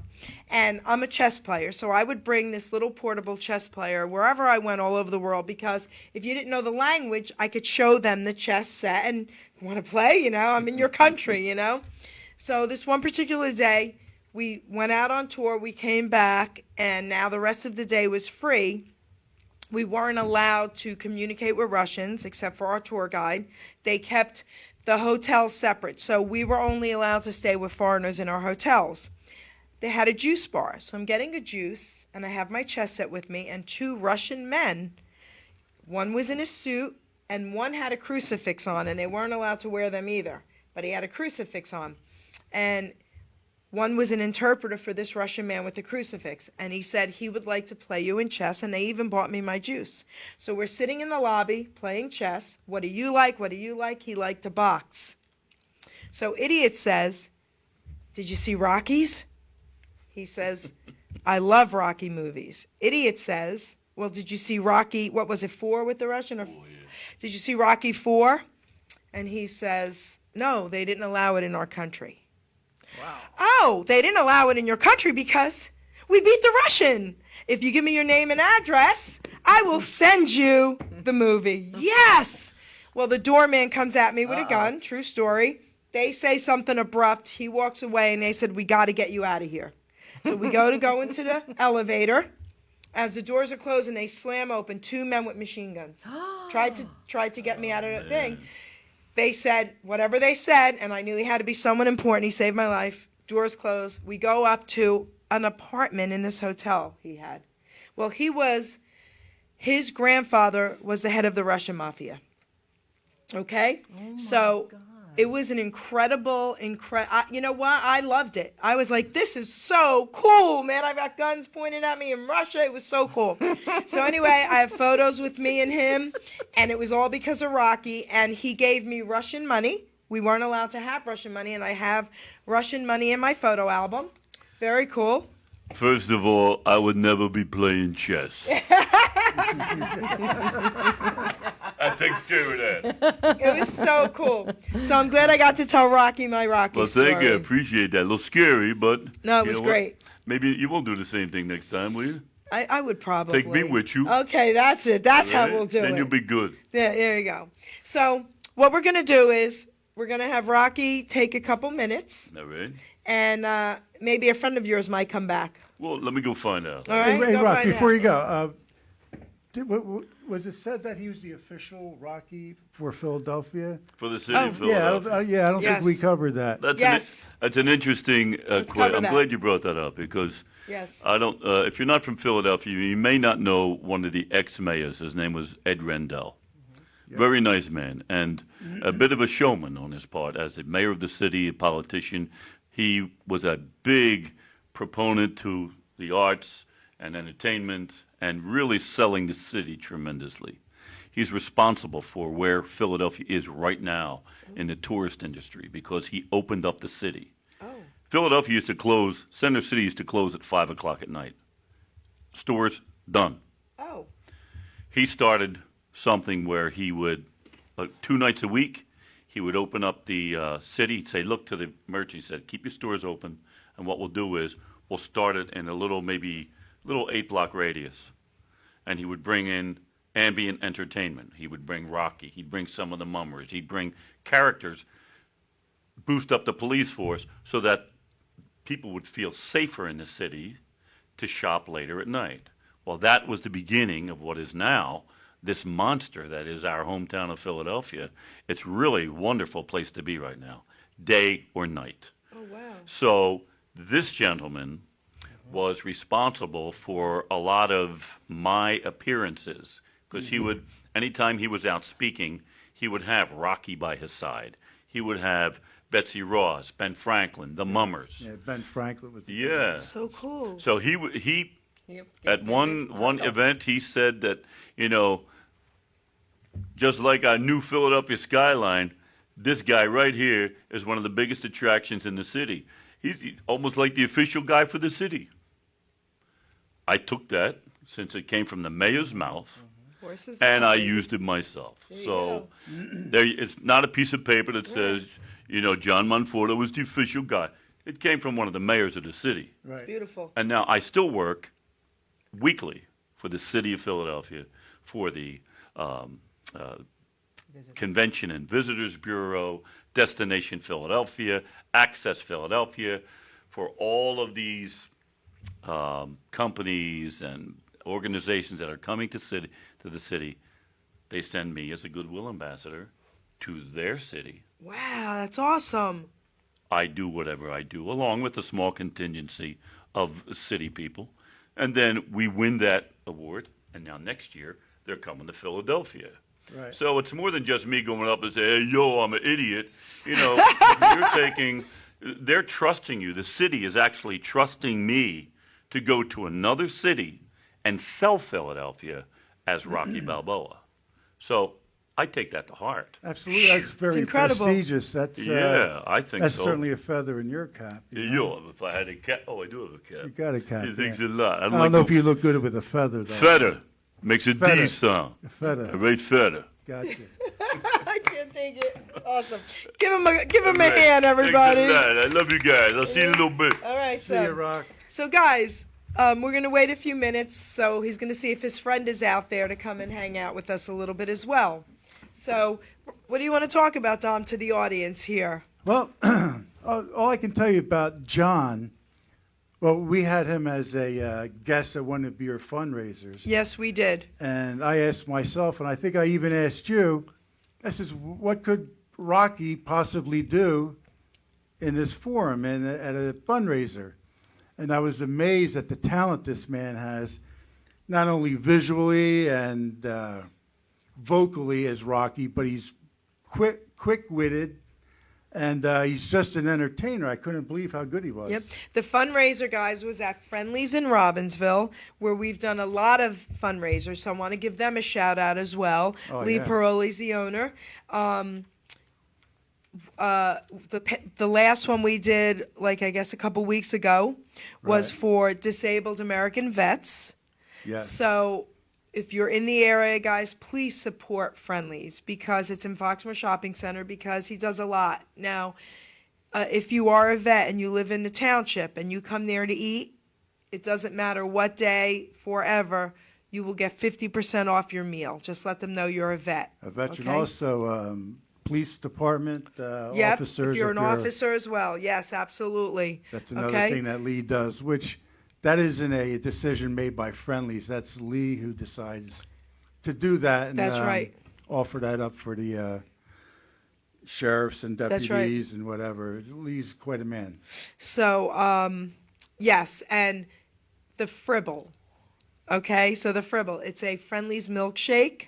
And I'm a chess player, so I would bring this little portable chess player wherever I went all over the world, because if you didn't know the language, I could show them the chess set and want to play, I'm in your country, So this one particular day, we went out on tour, we came back, and now the rest of the day was free. We weren't allowed to communicate with Russians except for our tour guide. They kept the hotels separate, so we were only allowed to stay with foreigners in our hotels. They had a juice bar, so I'm getting a juice, and I have my chess set with me, and two Russian men, one was in a suit, and one had a crucifix on, and they weren't allowed to wear them either, but he had a crucifix on. And one was an interpreter for this Russian man with the crucifix, and he said he would like to play you in chess, and they even bought me my juice. So we're sitting in the lobby playing chess. What do you like? What do you like? He liked to box. So Idiot says, "Did you see Rockies?" He says, "I love Rocky movies." Idiot says, "Well, did you see Rocky, what was it, 4 with the Russian? Or, did you see Rocky 4? And he says, "No, they didn't allow it in our country." Oh, they didn't allow it in your country because we beat the Russian. If you give me your name and address, I will send you the movie. Yes. Well, the doorman comes at me with a gun. True story. They say something abrupt. He walks away, and they said, "We got to get you out of here." So we go into the elevator. As the doors are closing, they slam open. 2 men with machine guns tried to get me out of the thing. They said whatever they said, and I knew he had to be someone important. He saved my life. Doors closed. We go up to an apartment in this hotel he had. Well, his grandfather was the head of the Russian mafia. Okay? So it was an incredible, you know what? I loved it. I was like, this is so cool, man. I've got guns pointed at me in Russia. It was so cool. So anyway, I have photos with me and him, and it was all because of Rocky, and he gave me Russian money. We weren't allowed to have Russian money, and I have Russian money in my photo album. Very cool. First of all, I would never be playing chess. That takes care of that. It was so cool. So I'm glad I got to tell Rocky my Rocky story. Well, thank you. I appreciate that. A little scary, but... No, it you was know what? great. Maybe you won't do the same thing next time, will you? I would probably. Take me with you. Okay, that's it. That's how Right? we'll do it. Then you'll be good. There you go. So what we're going to do is we're going to have Rocky take a couple minutes, All right. and maybe a friend of yours might come back. Well, let me go find out. All right? Hey, Go Rock, find before out. you go, was it said that he was the official Rocky for Philadelphia? For the city of Yeah, Philadelphia. I don't think we Yes. covered that. Yes. That's an interesting Let's quote. cover I'm that. glad you brought that up because Yes. I don't. If you're not from Philadelphia, you may not know one of the ex-mayors. His name was Ed Rendell. Very nice man and a bit of a showman on his part. As the mayor of the city, a politician, he was a big proponent to the arts and entertainment and really selling the city tremendously. He's responsible for where Philadelphia is right now in the tourist industry because he opened up the city. Oh. Philadelphia used to close, Center City used to close at 5 o'clock at night. Stores done. Oh. He started something where he would, 2 nights a week, he would open up the city. He'd say, look to the merchant, he said, keep your stores open, and what we'll do is we'll start it in a little 8-block radius. And he would bring in ambient entertainment. He would bring Rocky. He'd bring some of the mummers. He'd bring characters, boost up the police force so that people would feel safer in the city to shop later at night. Well, that was the beginning of what is now this monster that is our hometown of Philadelphia. It's really a wonderful place to be right now, day or night. Oh, wow. So this gentleman was responsible for a lot of my appearances because he would, anytime he was out speaking, he would have Rocky by his side. He would have Betsy Ross, Ben Franklin, the Mummers. Yeah, Ben Franklin was. Yeah. So cool. So he at one event he said that, you know, just like our new Philadelphia skyline, this guy right here is one of the biggest attractions in the city. He's almost like the official guy for the city. I took that since it came from the mayor's mouth, Horses and I baby. used it myself. There you So there, it's not a piece of paper that says, you know, John Monforto was the official guy. It came from one of the mayors of the city. Right. Beautiful. And now I still work weekly for the city of Philadelphia, for the Convention and Visitors Bureau, Destination Philadelphia, Access Philadelphia, for all of these companies and organizations that are coming to the city. They send me as a goodwill ambassador to their city. Wow, that's awesome. I do whatever I do, along with a small contingency of city people. And then we win that award, and now next year, they're coming to Philadelphia. Right. So it's more than just me going up and saying, hey, yo, I'm an idiot. You know, they're trusting you. The city is actually trusting me to go to another city and sell Philadelphia as Rocky Balboa. So I take that to heart. Absolutely, that's very incredible. prestigious. That's Yeah, I think that's so. certainly a feather in your cap. You know? Yo, if I had a cat, oh, I do have a cat. You got a cap. He thinks yeah. a lot. I don't know if you look good with a feather though. Feather makes a Feather. D sound. A A feather. right feather. Gotcha. I can't take it. Awesome. Give him a Right. hand, everybody. Thanks a lot. I love you guys. I'll see you in a little bit. All right, See you, so Rock. guys, we're gonna wait a few minutes. So he's gonna see if his friend is out there to come and hang out with us a little bit as well. So, what do you want to talk about, Dom, to the audience here? Well, all I can tell you about John Well, we had him as a guest at one of your fundraisers. Yes, we did. And I asked myself, and I think I even asked you, I says, what could Rocky possibly do in this forum and at a fundraiser? And I was amazed at the talent this man has, not only visually and vocally as Rocky, but he's quick-witted, and he's just an entertainer. I couldn't believe how good he was. Yep. The fundraiser, guys, was at Friendly's in Robbinsville, where we've done a lot of fundraisers. So I want to give them a shout out as well. Oh, Lee yeah. Paroli's the owner. The last one we did, like I guess a couple weeks ago, was Right. for disabled American vets. Yes. So if you're in the area, guys, please support Friendly's because it's in Foxmore Shopping Center because he does a lot. Now, if you are a vet and you live in the township and you come there to eat, it doesn't matter what day, forever, you will get 50% off your meal. Just let them know you're a vet. A veteran okay? also, police department Yep, officers. if you're an officer as well. Yes, absolutely. That's another okay? thing that Lee does, which that isn't a decision made by Friendlies. That's Lee who decides to do that and That's right. offer that up for the sheriffs and That's right. deputies and whatever. Lee's quite a man. So, yes, and the Fribble. Okay, so the Fribble, it's a Friendly's milkshake,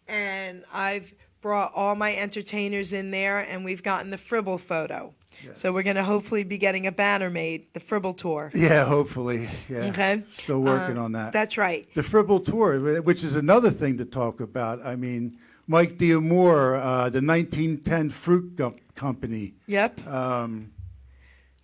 and I've brought all my entertainers in there, and we've gotten the Fribble photo. Yes. So we're going to hopefully be getting a banner made, the Fribble tour. Yeah, hopefully. Yeah. Okay. Still working on that. That's right. The Fribble Tour, which is another thing to talk about. I mean, Mike Diamore, the 1910 Fruit Company. Yep.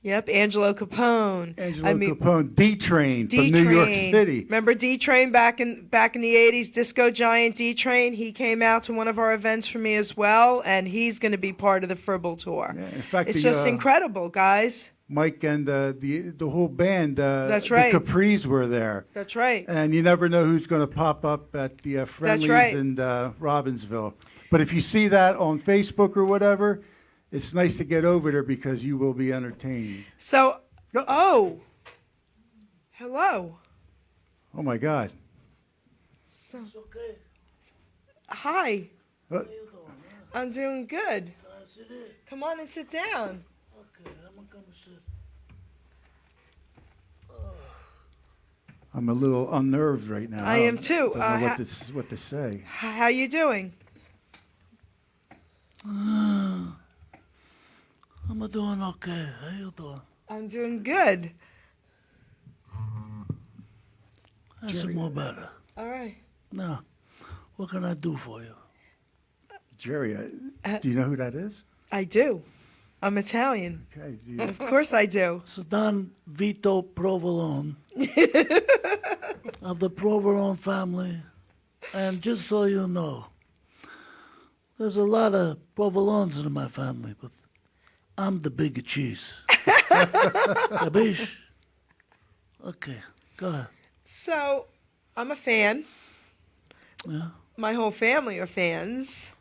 Yep. Angelo Capone. Angelo Capone, D-Train from New York City. Remember D-Train back in the 80s, disco giant D-Train? He came out to one of our events for me as well, and he's going to be part of the Fribble tour. Yeah, in fact, it's just incredible, guys. Mike and the whole band, That's right. the Capris were there. That's right. And you never know who's going to pop up at the Friendlies right. in Robbinsville. But if you see that on Facebook or whatever, it's nice to get over there because you will be entertained. So, Yep. oh, hello. Oh, my God. So, hi. What? I'm doing good. Come on and sit down. I'm a little unnerved right now. I am too. Don't know what to say. How you doing? I'm doing okay. How you doing? I'm doing good. That's more better. All right. Now, what can I do for you? Jerry, do you know who that is? I do. I'm Italian. Okay. Of course I do. So Don Vito Provolone of the Provolone family. And just so you know, there's a lot of Provolones in my family, but I'm the bigger cheese. Capiche? Okay, go ahead. So, I'm a fan. Yeah. My whole family are fans.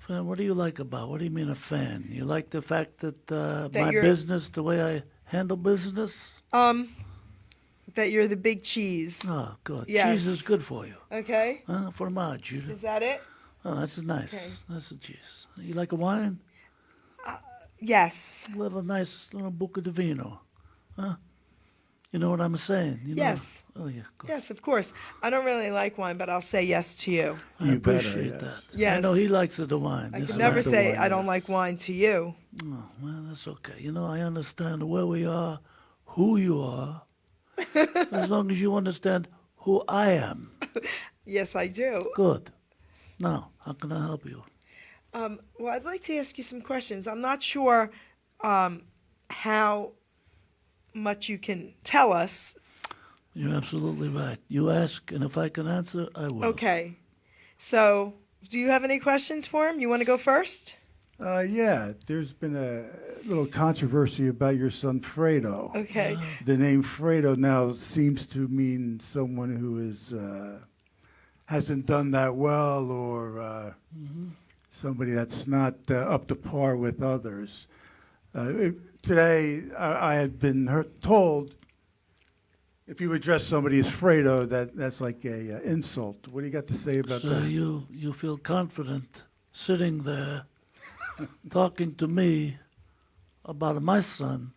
Fan, what do you like about? What do you mean a fan? You like the fact that my you're- business, the way I handle business? That you're the big cheese. Oh, good. Yes. Cheese is good for you. Okay. Fromage. Is that it? Oh, that's nice. Okay. That's a cheese. You like a wine? Yes. A little nice little Buca di Vino. Huh? You know what I'm saying? You know? Yes. Oh, yeah. Good. Yes, of course. I don't really like wine, but I'll say yes to you. I You better, appreciate yes. that. I Yes. know he likes the wine. I This could is never like the say wine, I don't yes. like wine to you. Oh, well, that's okay. You know, I understand where we are, who you are, as long as you understand who I am. Yes, I do. Good. Now, how can I help you? Well, I'd like to ask you some questions. I'm not sure how much you can tell us. You're absolutely right. You ask, and if I can answer, I will. Okay. So, do you have any questions for him? You want to go first? Yeah, there's been a little controversy about your son Fredo. Okay. The name Fredo now seems to mean someone who is hasn't done that well, or somebody that's not up to par with others. Today, I had been told If you address somebody as Fredo, that's like a insult. What do you got to say about So that? you feel confident sitting there talking to me about my son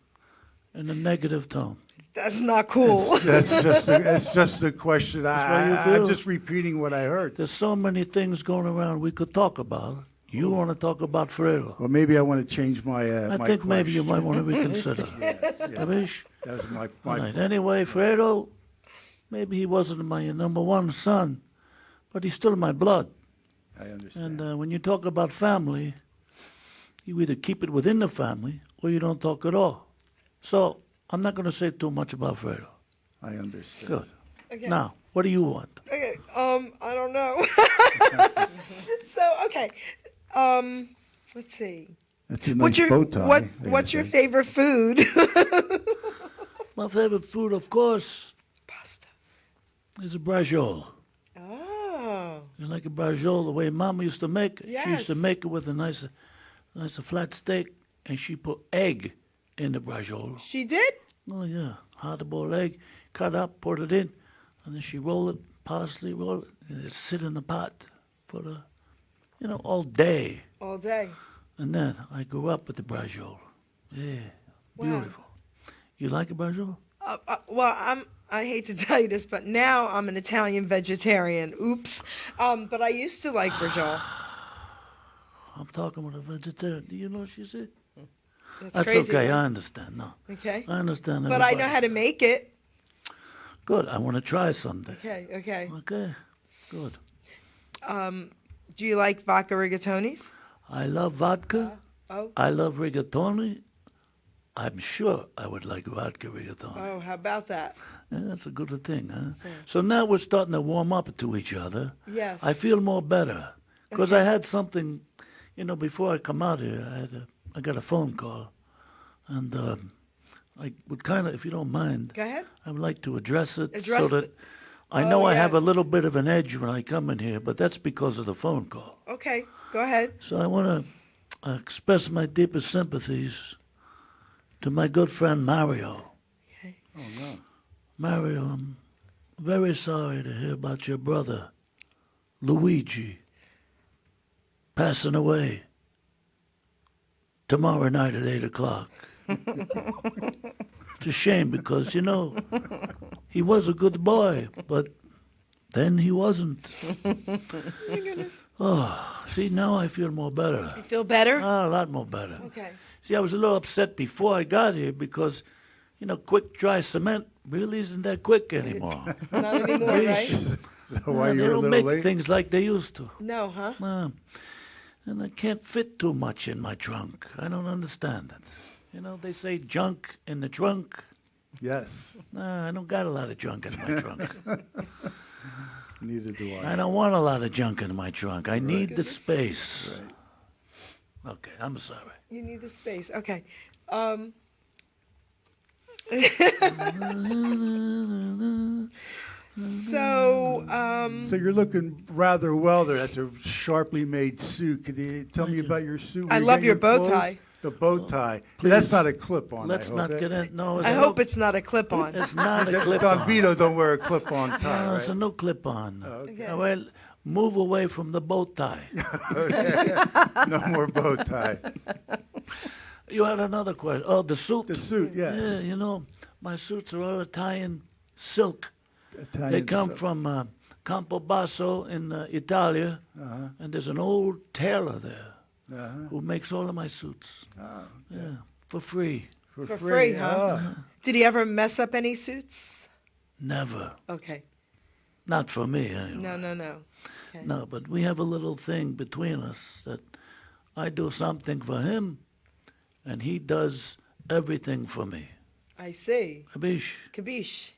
in a negative tone. That's not cool. It's just a question. how you I'm feel? just repeating what I heard. There's so many things going around we could talk about. You want to talk about Fredo. Well, maybe I want to change my I my think maybe you might question. want to reconsider. Tabish? That was All my right. Anyway, Fredo, maybe he wasn't my number one son, but he's still my blood. I understand. And when you talk about family, you either keep it within the family or you don't talk at all. So I'm not going to say too much about Fredo. I understand. Good. Okay. Now, what do you want? Okay. I don't know. So okay. Let's see. That's a nice What's your bow tie. what's your favorite food? My favorite food, of course, Pasta. is a braciole. Oh. You like a braciole the way Mama used to make it? She used to Yes. make it with a nice flat steak, and she put egg in the braciole. She did? Oh, yeah. Hard-boiled egg, cut up, put it in, and then she roll it, parsley, roll it, and it sit in the pot for all day. All day. And then I grew up with the braciole. Yeah, Wow. beautiful. You like a braciole? Well, I hate to tell you this, but now I'm an Italian vegetarian. Oops. But I used to like Brajol. I'm talking with a vegetarian. Do you know what she said? That's crazy. okay. right? I understand. No, Okay. I understand. But I know how to make it. Good. I want to try someday. Okay. Okay. Okay. Good. Do you like vodka rigatonis? I love vodka. Oh. I love rigatoni. I'm sure I would like vodka rigatoni. Oh, how about that? Yeah, that's a good thing, huh? So now we're starting to warm up to each other. Yes. I feel more better because I had something, before I come out here, I got a phone call, and I would kind of, if you don't mind, Go ahead. I would like to address it Address so that the- I know Oh, I have a yes. little bit of an edge when I come in here, but that's because of the phone call. Okay. Go ahead. So I want to express my deepest sympathies to my good friend Mario. Okay. Mario, I'm very sorry to hear about your brother, Luigi, passing away tomorrow night at 8 o'clock. It's a shame because, he was a good boy, but then he wasn't. Oh, my goodness. Oh, see, now I feel more better. You feel better? A lot more better. Okay. See, I was a little upset before I got here because, quick dry cement really isn't that quick anymore. Not anymore, right? So why they you're a don't little make late? things like they used to. No, huh? And I can't fit too much in my trunk. I don't understand it. They say junk in the trunk. Yes. Nah, I don't got a lot of junk in my trunk. Neither do I. I don't want a lot of junk in my trunk. I need the space. Right. Okay, I'm sorry. You need the space. Okay. So, So you're looking rather well there. That's a sharply made suit. Could you tell me about your suit? I where you love got your bow clothes? tie. The bow tie. please. That's not a clip-on. Let's I not hope. get in. No, it's I a hope no, it's not a clip-on. it's not a clip Don on. Vito don't wear a clip-on tie, No, right? it's a no clip on. Okay. All right, move away from the bow tie. No more bow tie. You had another question. Oh, the suit. The suit, yes. Yeah, my suits are all Italian silk. Italian They come silk. from Campobasso in Italia, and there's an old tailor there who makes all of my suits. Yeah, for free. For free, huh? Did he ever mess up any suits? Never. Okay. Not for me, anyway. No. Okay. No, but we have a little thing between us that I do something for him, and he does everything for me. I see. Abish. Kabish.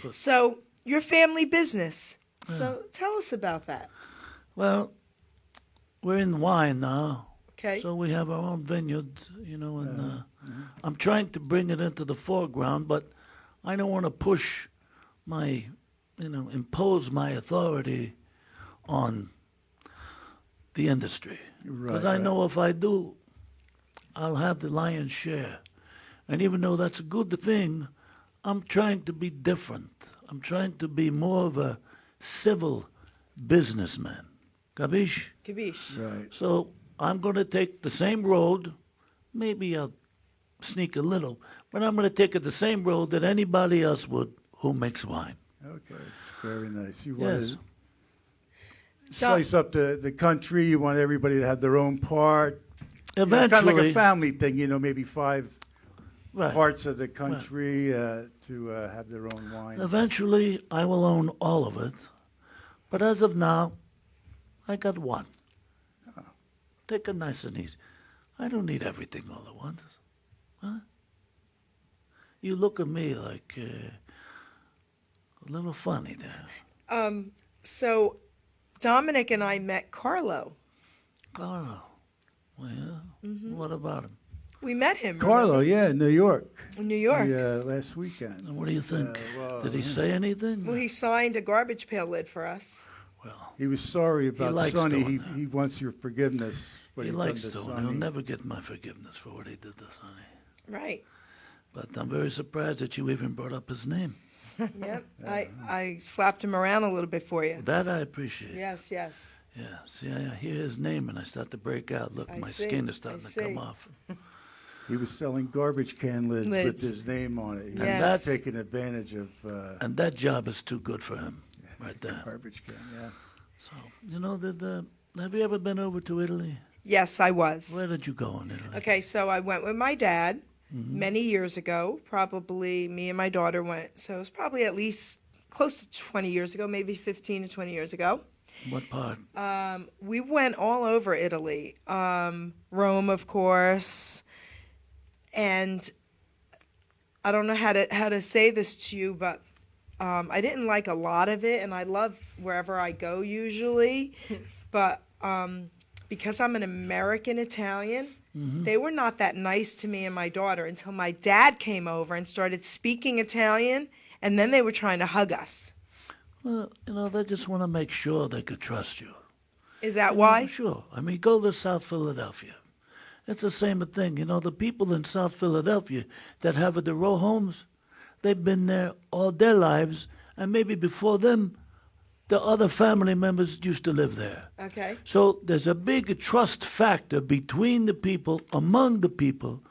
Good. So, your family business. So, tell us about that. Well, we're in wine now. Okay. So we have our own vineyards, and I'm trying to bring it into the foreground, but I don't want to push my, impose my authority on the industry. Because I know if I do, I'll have the lion's share. And even though that's a good thing, I'm trying to be different. I'm trying to be more of a civil businessman. Capiche? Kabish. Right. So I'm going to take the same road. Maybe I'll sneak a little, but I'm going to take it the same road that anybody else would who makes wine. Okay, it's very nice. You Yes. want to slice up the country. You want everybody to have their own part. Kind of like Eventually, a family thing, maybe 5 right. parts of the country to have their own wine. Eventually, I will own all of it. But as of now, I got one. Take it nice and easy. I don't need everything all at once. Huh? You look at me like a little funny there. So Dominic and I met Carlo. Carlo. Well, yeah. What about him? We met him. Carlo, remember? yeah, in New York. In New York. Last weekend. And what do you think? well, Did he say anything? Well, he signed a garbage pail lid for us. Well, He was sorry about likes Sonny. doing He wants your forgiveness. What he he's likes done to doing it. Sonny. He'll never get my forgiveness for what he did to Sonny. Right. But I'm very surprised that you even brought up his name. Yep. I slapped him around a little bit for you. That I appreciate. Yes, yes. Yeah. See, I hear his name and I start to break out. Look, I my see, skin is starting I to come see. off. He was selling garbage can lids with Lids. his name on it. He Yes. was taking advantage of And that job is too good for him, right there. garbage can, yeah. So, have you ever been over to Italy? Yes, I was. Where did you go in Italy? Okay, so I went with my dad many years ago. Probably me and my daughter went. So it was probably at least close to 20 years ago, maybe 15 to 20 years ago. What part? We went all over Italy. Rome, of course. And I don't know how to say this to you, but I didn't like a lot of it, and I love wherever I go usually. But because I'm an American Italian, they were not that nice to me and my daughter until my dad came over and started speaking Italian, and then they were trying to hug us. Well, they just want to make sure they could trust you. Is that why? Sure. I mean, go to South Philadelphia. It's the same thing. The people in South Philadelphia that have their row homes, they've been there all their lives, and maybe before them, the other family members used to live there. Okay. So there's a big trust factor between the people, among the people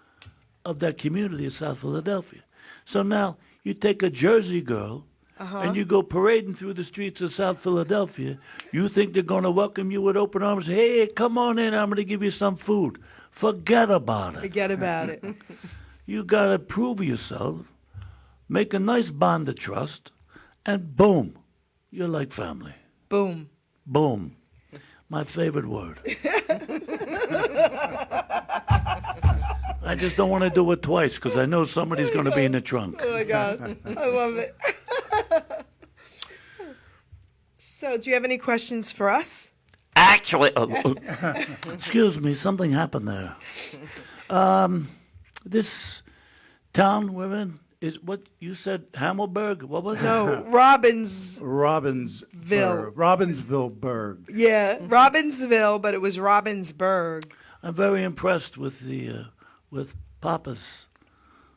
of that community of South Philadelphia. So now you take a Jersey girl and you go parading through the streets of South Philadelphia. You think they're going to welcome you with open arms? Hey, come on in. I'm going to give you some food. Forget about it. Forget about it. You got to prove yourself, make a nice bond of trust, and boom, you're like family. Boom. Boom. My favorite word. I just don't want to do it twice because I know somebody's going to be in the trunk. Oh my God. I love it. So, do you have any questions for us? Actually, Excuse me, something happened there. This town we're in is what you said, Hammelburg? What was it? No, Robbinsville. Robbinsvilleburg. Yeah, Robbinsville, but it was Robbinsburg. I'm very impressed with with Papa's.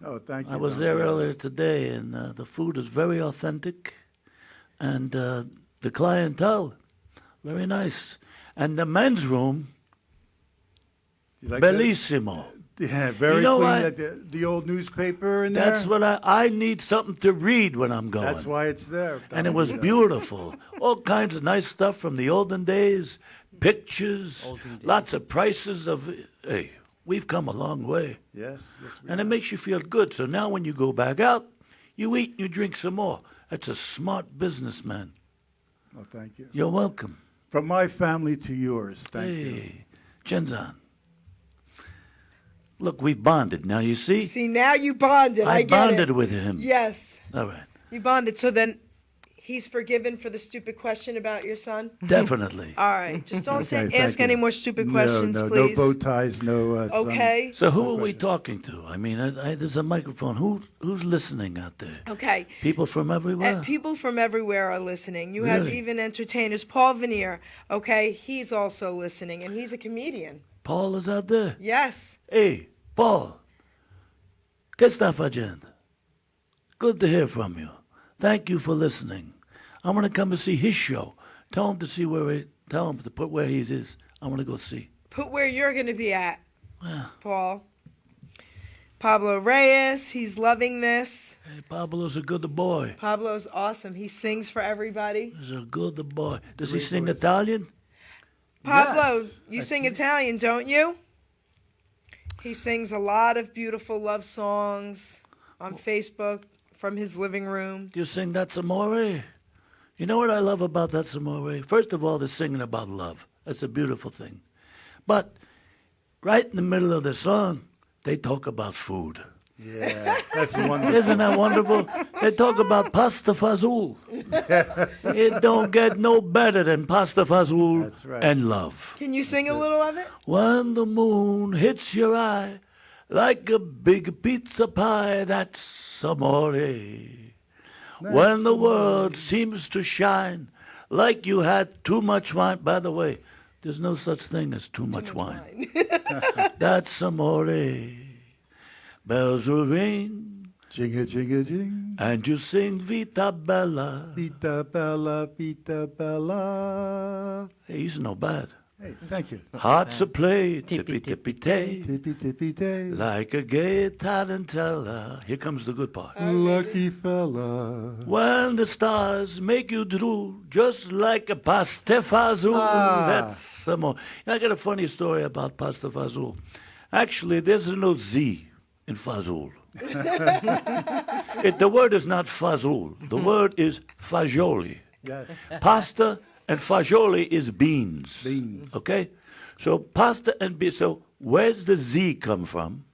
Oh, thank you. I was Don. there earlier today, and the food is very authentic, and the clientele, very nice. And the men's room, You like that? bellissimo. Yeah, very You know clean. what? Like the old newspaper in there. That's what I need something to read when I'm going. That's why it's there. And it was beautiful. All kinds of nice stuff from the olden days, pictures, lots of prices of, hey, we've come a long way. Yes. Yes. We And it makes you feel good. So now when you go back out, you eat and you drink some more. That's a smart businessman. Oh, thank you. You're welcome. From my family to yours. Thank you. Hey, Genzan. Look, we've bonded. Now you see, See, now you bonded. I get bonded it. with him. Yes, All right. you bonded. So then he's forgiven for the stupid question about your son? Definitely. All right. Just don't Okay, thank ask any you. more stupid No, questions, no, please. No bow ties, no. Okay. So who are we talking to? I mean, there's a microphone. Who's listening out there? Okay. People from everywhere? And people from everywhere are listening. You have Really? even entertainers. Paul Veneer, okay, he's also listening, and he's a comedian. Paul is out there. Yes. Hey, Paul. Che sta facendo? Good to hear from you. Thank you for listening. I'm going to come to see his show. Tell him to see tell him to put where he is. I'm going to go see. Put where you're going to be at, Yeah. Paul. Pablo Reyes, he's loving this. Hey, Pablo's a good boy. Pablo's awesome. He sings for everybody. He's a good boy. Does he Great sing voice. Italian? Pablo, Yes, you I sing think- Italian, don't you? He sings a lot of beautiful love songs on Facebook from his living room. Do you sing That's Amore? You know what I love about That's Amore? First of all, they're singing about love. That's a beautiful thing. But right in the middle of the song, they talk about food. Yeah, that's wonderful. Isn't that wonderful? They talk about pasta fazool. It don't get no better than pasta fazool That's right. and love. Can you sing a little of it? When the moon hits your eye like a big pizza pie, that's amore. When the world seems to shine like you had too much wine. By the way, there's no such thing as too much wine. That's amore. Bells will ring Jinga, jinga, jing. and you sing Vita Bella. Pita bella, pita bella. Hey, he's no bad. Hey, thank you. Hearts a play, tippy tippy tay, Tippy, tippy, day. like a gay tarantella. Here comes the good part. Lucky fella. When the stars make you drool, just like a pasta fazool. That's some more. I got a funny story about pasta fazool. Actually, there's no Z in fazool. The word is not fazool. The word is fagioli. Yes. Pasta and fagioli is beans. Beans. Okay? So pasta and beans. So where's the Z come from?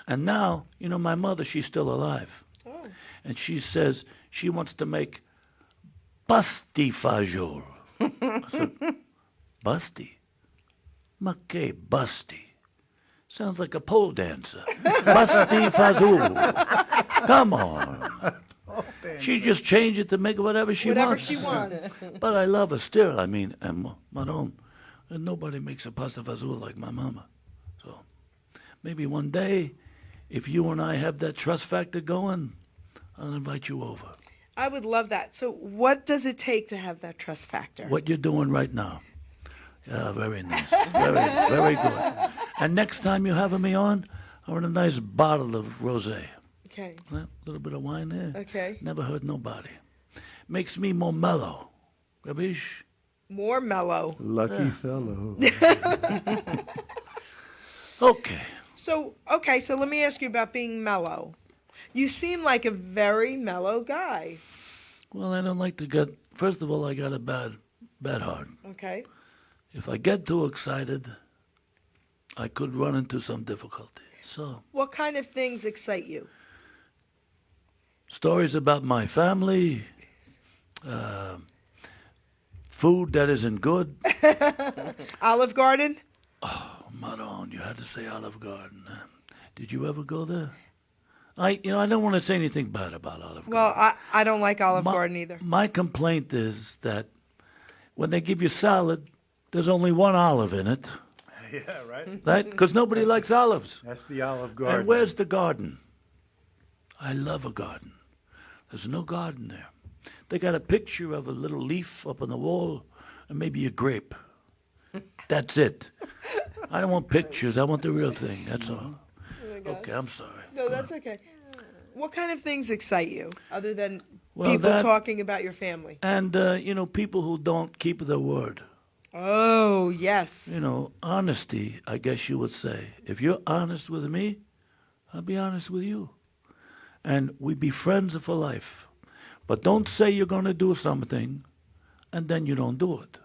And now, my mother, she's still alive. And she says she wants to make basti fagioli. I said, busty? Ma che busty? Sounds like a pole dancer. Basti fazool. Come on. She just changed it to make whatever she Whatever wants. she wants. But I love her still. I mean, and Maron, and nobody makes a pasta fazool like my mama. So maybe one day, if you and I have that trust factor going, I'll invite you over. I would love that. So what does it take to have that trust factor? What you're doing right now. Yeah, very nice. Very, very good. And next time you have me on, I want a nice bottle of rosé. Okay. A little bit of wine there. Okay. Never hurt nobody. Makes me more mellow. Gabish? More mellow. Lucky fellow. Okay. So let me ask you about being mellow. You seem like a very mellow guy. Well, I don't like to get. First of all, I got a bad heart. Okay. If I get too excited, I could run into some difficulty. So, What kind of things excite you? stories about my family, food that isn't good. Olive Garden? Maron, you had to say Olive Garden. Did you ever go there? I don't want to say anything bad about Olive Garden. Well, I don't like Olive My- Garden either. My complaint is that when they give you salad, there's only one olive in it, Yeah, right? right? Because nobody likes olives. That's the Olive Garden. And where's the garden? I love a garden. There's no garden there. They got a picture of a little leaf up on the wall and maybe a grape. That's it. I don't want pictures. I want the real thing. That's all. Okay, I'm sorry. No, that's okay. What kind of things excite you other than Well, people that- talking about your family? And, people who don't keep their word. Oh, yes. Honesty, I guess you would say. If you're honest with me, I'll be honest with you. And we'd be friends for life. But don't say you're going to do something and then you don't do it.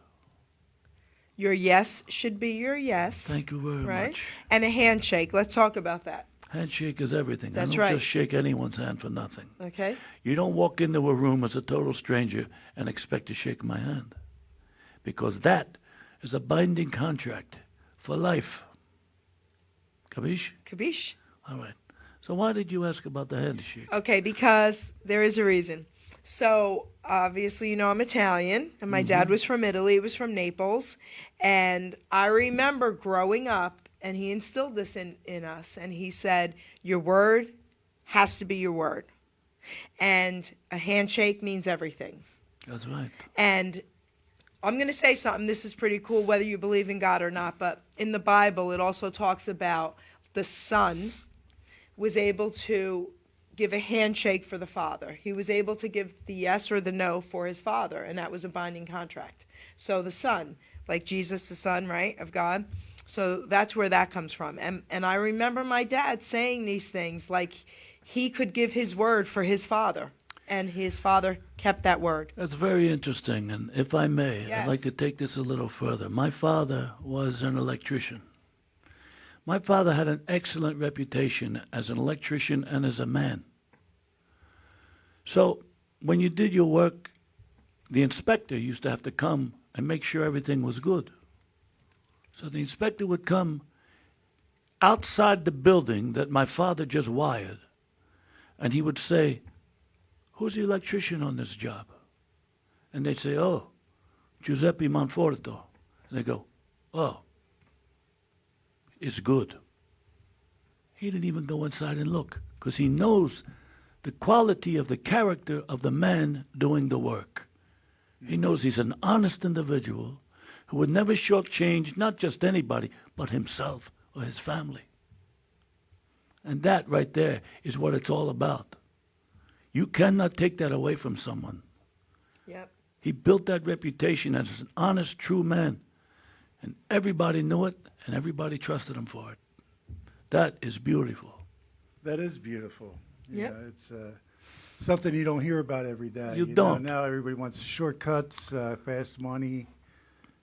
Your yes should be your yes. Thank you very Right? much. And a handshake. Let's talk about that. Handshake is everything. That's I don't right. just shake anyone's hand for nothing. Okay? You don't walk into a room as a total stranger and expect to shake my hand. Because that is a binding contract for life. Kabish? Kabish? All right. So why did you ask about the handshake? Okay, because there is a reason. So, obviously, I'm Italian, and my dad was from Italy. He was from Naples. And I remember growing up, and he instilled this in us, and he said, your word has to be your word. And a handshake means everything. That's right. And I'm going to say something. This is pretty cool, whether you believe in God or not. But in the Bible, it also talks about the son was able to give a handshake for the father. He was able to give the yes or the no for his father, and that was a binding contract. So the son, like Jesus, the son, right, of God. So that's where that comes from. And I remember my dad saying these things, like he could give his word for his father, and his father kept that word. That's very interesting. And if I may, Yes. I'd like to take this a little further. My father was an electrician. My father had an excellent reputation as an electrician and as a man. So when you did your work, the inspector used to have to come and make sure everything was good. So the inspector would come outside the building that my father just wired, and he would say, "Who's the electrician on this job?" And they'd say, "Oh, Giuseppe Monforto." And they go, "Oh, it's good." He didn't even go inside and look, because he knows the quality of the character of the man doing the work. He knows he's an honest individual who would never shortchange not just anybody, but himself or his family. And that right there is what it's all about. You cannot take that away from someone. Yep. He built that reputation as an honest, true man. And everybody knew it, and everybody trusted him for it. That is beautiful. That is beautiful. Yep. Yeah, it's something you don't hear about every day. You know, don't. now everybody wants shortcuts, fast money,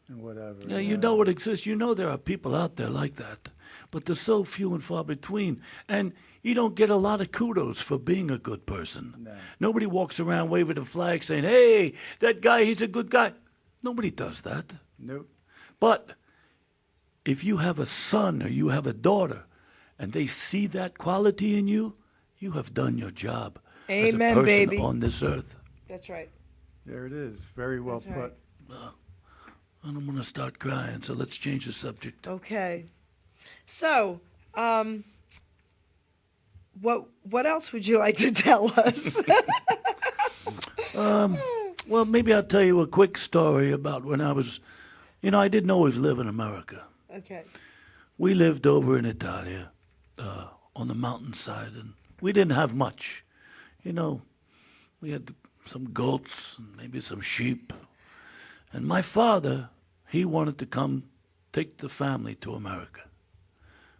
and whatever. Yeah, you know what exists. You know there are people out there like that. But they're so few and far between. And you don't get a lot of kudos for being a good person. No. Nobody walks around waving a flag saying, "Hey, that guy, he's a good guy." Nobody does that. Nope. But if you have a son or you have a daughter and they see that quality in you, you have done your job as a Amen, person baby. on this earth. That's right. There it is. Very well That's put. right. I don't want to start crying, so let's change the subject. Okay. So, what else would you like to tell us? Well, maybe I'll tell you a quick story about when I was, I didn't always live in America. Okay. We lived over in Italia, on the mountainside, and we didn't have much. We had some goats and maybe some sheep. And my father, he wanted to come take the family to America.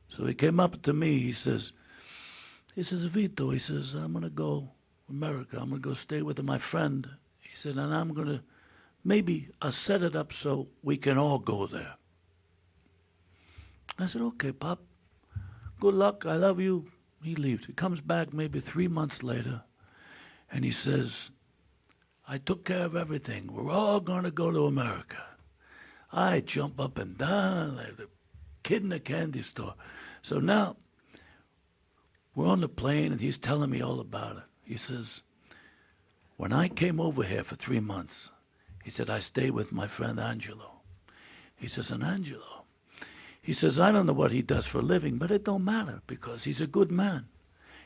So he came up to me, he says, "Vito," he says, "I'm going to go to America. I'm going to go stay with my friend." He said, "And I'm going to, maybe I'll set it up so we can all go there." I said, "Okay, Pop. Good luck. I love you." He leaves. He comes back maybe 3 months later, and he says, "I took care of everything. We're all going to go to America." I jump up and down like a kid in a candy store. So now we're on the plane, and he's telling me all about it. He says, "When I came over here for 3 months," he said, "I stayed with my friend Angelo." He says, "And Angelo," he says, "I don't know what he does for a living, but it don't matter because he's a good man.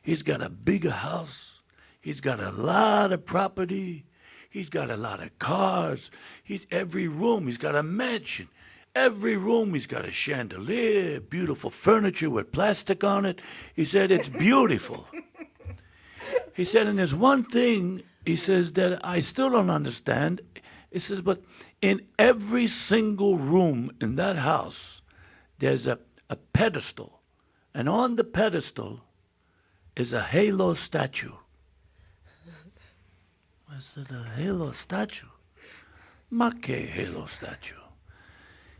He's got a bigger house. He's got a lot of property. He's got a lot of cars. Every room, he's got a mansion. Every room, he's got a chandelier, beautiful furniture with plastic on it." He said, "It's beautiful." He said, "And there's one thing," he says, "that I still don't understand." He says, "But in every single room in that house, there's a pedestal. And on the pedestal is a halo statue." I said, "A halo statue? Ma che halo statue?"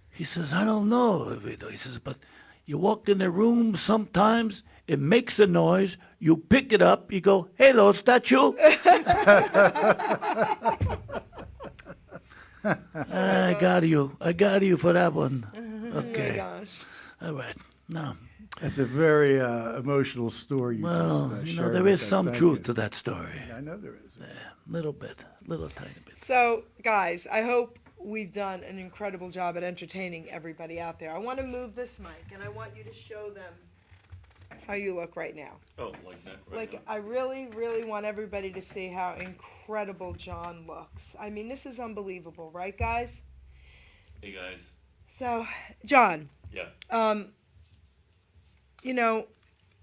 He says, "I don't know, Vito." He says, "But you walk in the room sometimes, it makes a noise, you pick it up, you go, 'Halo statue.'" I got you for that one. Okay. Oh my gosh. All right. Now, That's a very emotional story. well, just, you know, shared there with is us. some Thank truth you. to that story. I know there is. Little bit, little tiny bit. So, guys, I hope we've done an incredible job at entertaining everybody out there. I want to move this mic, and I want you to show them how you look right now. Oh, like that. Like, I really, really want everybody to see how incredible John looks. I mean, this is unbelievable, right, guys? Hey guys. So, John, Yeah. you know,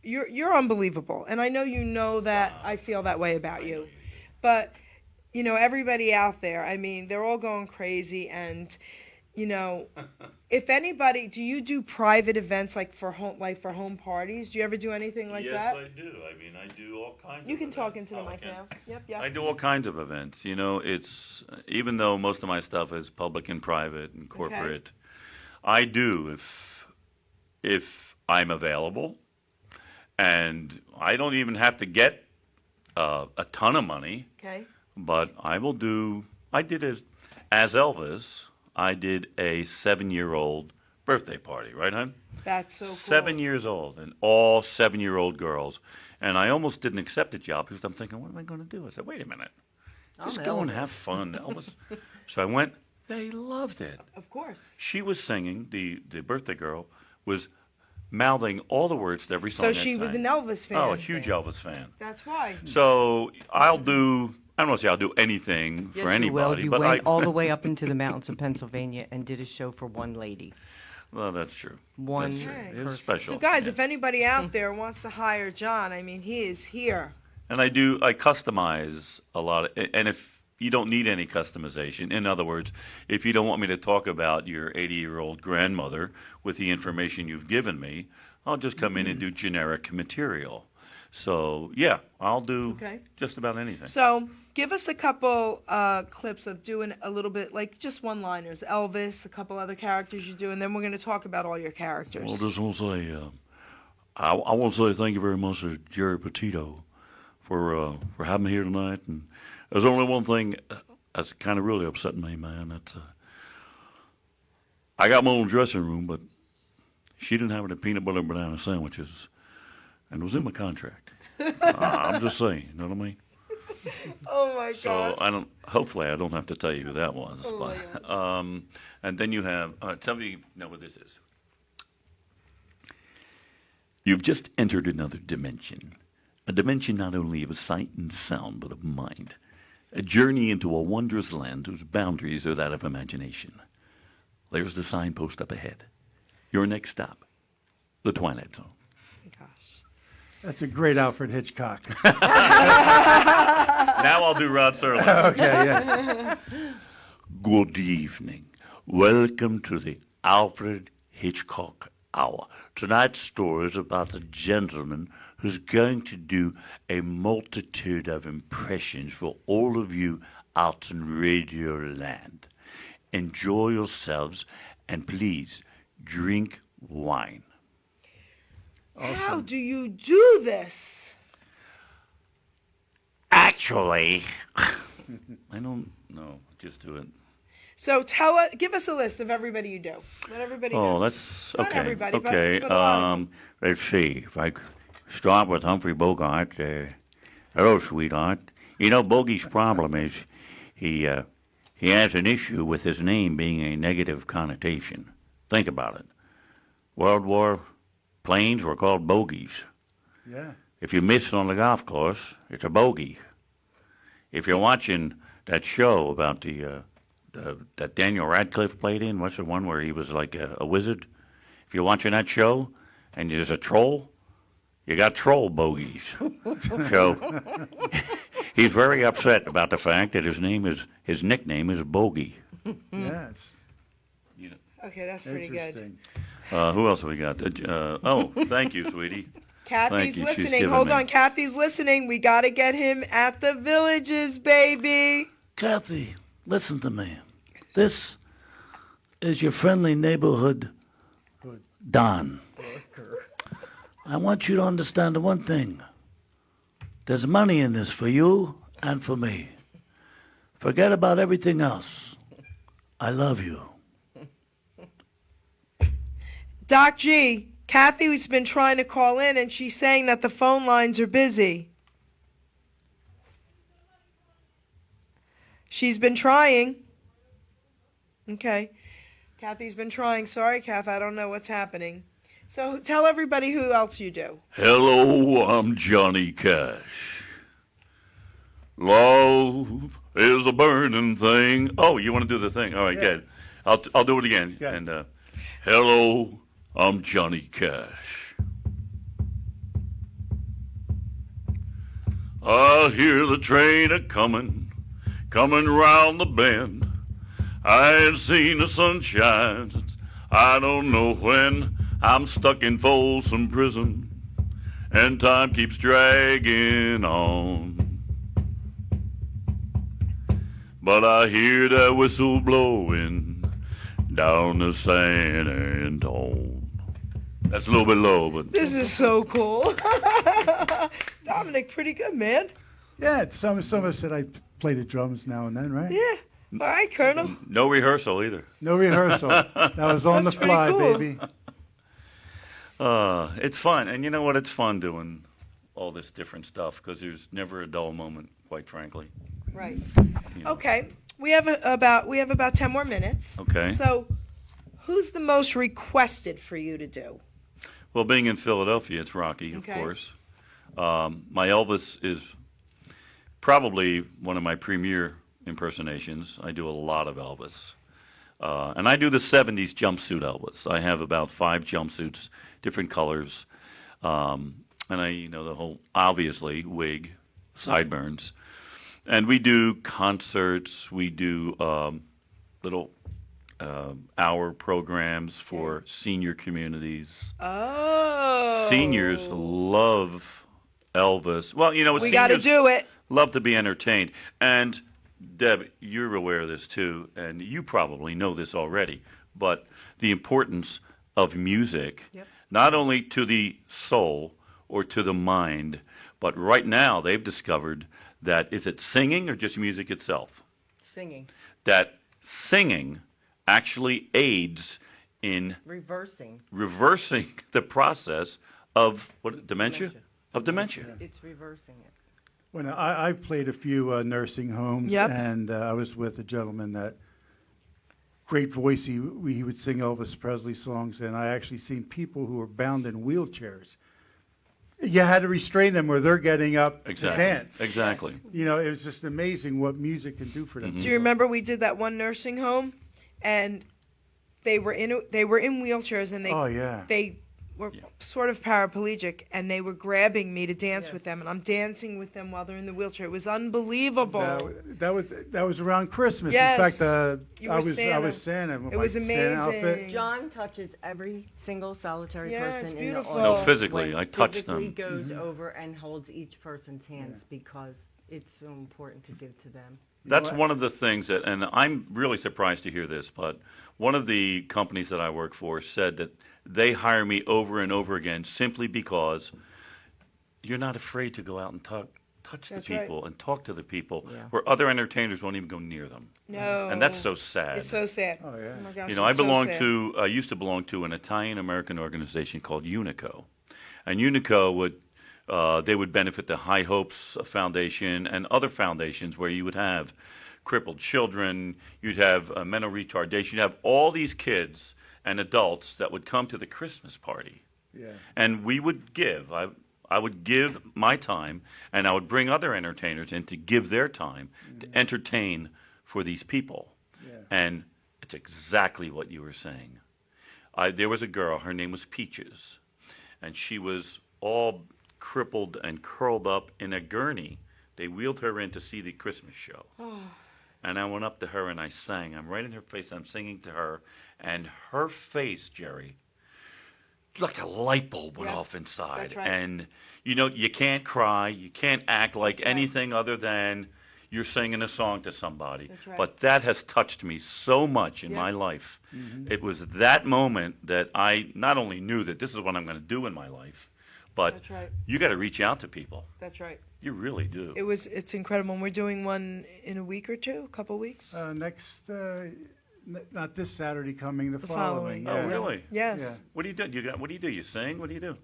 you're unbelievable, and I know you know that Stop. I feel that way about you. But, you know, everybody out there, I mean, they're all going crazy, and, you know, if anybody, do you do private events like for home parties? Do you ever do anything like that? Yes, I do. I mean, I do all kinds. You of can talk events. into the Oh, I mic can. now. Yep, yep. I do all kinds of events. You know, it's even though most of my stuff is public and private and corporate, I do if I'm available, and I don't even have to get a ton of money. Okay. But I will do. I did it as Elvis. I did a 7-year-old birthday party. Right, hon? That's so cool. 7 years old, and all 7-year-old girls. And I almost didn't accept the job because I'm thinking, what am I going to do? I said, wait a minute, just go and have fun, Elvis. So I went. They loved it. Of course. She was singing. The birthday girl was mouthing all the words to every song. So she was an Elvis fan. Oh, a huge Elvis fan. That's why. So I'll do. I don't want to say I'll do anything Yes, for anybody, you will. You but went all the way up into the mountains of Pennsylvania and did a show for one lady. Well, that's true. One That's true. It was person. special. So, guys, yeah. if anybody out there wants to hire John, I mean, he is here. And I customize a lot of, and if you don't need any customization, in other words, if you don't want me to talk about your 80-year-old grandmother with the information you've given me, I'll just come in and do generic material. So, yeah, I'll do just about anything. So, give us a couple clips of doing a little bit, like just one-liners. Elvis, a couple other characters you do, and then we're going to talk about all your characters. Well, just want to say, I want to say thank you very much to Jerry Petito for having me here tonight. And there's only one thing that's kind of really upsetting me, man. That's I got my own dressing room, but she didn't have any peanut butter and banana sandwiches, and it was in my contract. I'm just saying, you know what I mean? Oh my So gosh. hopefully I don't have to tell you who that was. Oh my but, and then you have, tell me now what this is. You've just entered another dimension. A dimension not only of sight and sound, but of mind. A journey into a wondrous land whose boundaries are that of imagination. There's the signpost up ahead. Your next stop, the Twilight Zone. Gosh. That's a great Alfred Hitchcock. Now I'll do Rod Serling. Okay, yeah. Good evening. Welcome to the Alfred Hitchcock Hour. Tonight's story is about a gentleman who's going to do a multitude of impressions for all of you out in Radio Land. Enjoy yourselves and please drink wine. How do you do this? Actually, I don't know. Just do it. So give us a list of everybody you do. Let everybody Oh, know. that's Not okay. everybody, but- Okay. but a lot of them. Let's see. If I start with Humphrey Bogart. Hello, sweetheart. You know, Bogey's problem is he has an issue with his name being a negative connotation. Think about it. World War planes were called bogies. Yeah. If you miss on the golf course, it's a bogey. If you're watching that show about that Daniel Radcliffe played in, what's the one where he was like a wizard? If you're watching that show and there's a troll, you got troll bogeys. So he's very upset about the fact that his nickname is Bogey. Yes. Okay, that's pretty good. Interesting. Who else have we got? Thank you, sweetie. Kathy's Thank you. She's listening. given Hold me- on, Kathy's listening. We got to get him at the Villages, baby. Kathy, listen to me. This is your friendly neighborhood Don. I want you to understand the one thing. There's money in this for you and for me. Forget about everything else. I love you. Doc G, Kathy's been trying to call in, and she's saying that the phone lines are busy. She's been trying. Okay. Kathy's been trying. Sorry, Kath, I don't know what's happening. So tell everybody who else you do. Hello, I'm Johnny Cash. Love is a burning thing. Oh, you want to do the thing? All right, Yeah. good. I'll do it again. Yeah. And hello, I'm Johnny Cash. I hear the train a-comin', coming round the bend. I ain't seen the sunshine since I don't know when. I'm stuck in Folsom Prison, and time keeps dragging on. But I hear that whistle blowing down the San Antone. That's a little bit low, but This is so cool. Dominic, pretty good, man. Yeah, some said I play the drums now and then, right? Yeah. All right, Colonel. no rehearsal either. No rehearsal. That was on That's the pretty fly, cool. baby. It's fun, and you know what? It's fun doing all this different stuff because there's never a dull moment, quite frankly. Right. You know. Okay. We have about 10 more minutes. Okay. So, who's the most requested for you to do? Well, being in Philadelphia, it's Rocky, of Okay. course. My Elvis is probably one of my premier impersonations. I do a lot of Elvis. And I do the 70s jumpsuit Elvis. I have about 5 jumpsuits, different colors. And the whole, obviously, wig, sideburns. And we do concerts. We do little hour programs for senior communities. Oh. Seniors love Elvis. Well, We got to seniors do it. love to be entertained. And Deb, you're aware of this too, and you probably know this already, but the importance of music, Yep. not only to the soul or to the mind, but right now they've discovered that is it singing or just music itself? Singing. That singing actually aids in Reversing. reversing the process of what dementia? Dementia. Of dementia. It's reversing it. When I played a few nursing homes, Yep. and I was with a gentleman that great voice. He would sing Elvis Presley songs, and I actually seen people who were bound in wheelchairs. You had to restrain them, where they're getting up Exactly. to dance. Exactly. You know, it was just amazing what music can do for them. Do you remember we did that one nursing home, and they were in wheelchairs, and Oh yeah. they were Yeah. sort of paraplegic, and they were grabbing me to dance Yes. with them, and I'm dancing with them while they're in the wheelchair. It was unbelievable. That was around Christmas. Yes. In fact, You I were was Santa. Santa. with It my was Santa outfit. amazing. John touches every single solitary Yeah, it's person in beautiful. the No, audience. physically, When I touch physically them. goes over and holds each person's hands because it's so important to give to them. That's what? one of the things that, and I'm really surprised to hear this, but one of the companies that I work for said that they hire me over and over again simply because you're not afraid to go out and touch the That's right. people and talk to the people Yeah. where other entertainers won't even go near them. No. And that's so sad. It's so sad. Oh yeah. Oh my gosh. You know, I it's so belong sad. to, I used to belong to an Italian-American organization called Unico. And Unico they would benefit the High Hopes Foundation and other foundations where you would have crippled children, you'd have mental retardation, you'd have all these kids and adults that would come to the Christmas party. Yeah. And we would give, I would give my time, and I would bring other entertainers in to give their time to entertain for these people. Yeah. And it's exactly what you were saying. There was a girl, her name was Peaches, and she was all crippled and curled up in a gurney. They wheeled her in to see the Christmas show. And I went up to her and I sang. I'm right in her face. I'm singing to her. And her face, Jerry, like a light bulb went Yeah, off inside. that's right. And, you know, you can't cry. You can't act like That's right. anything other than you're singing a song to somebody. That's right. But that has touched me so much in Yeah. my life. It was that moment that I not only knew that this is what I'm going to do in my life, but That's right. you got to reach out to people. That's right. You really do. It's incredible. And we're doing one in a week or two, a couple weeks. Next, not this Saturday coming, the The following. Oh, yeah. really? Yes. Yeah. What do you do? What do you do? You sing? What do you do?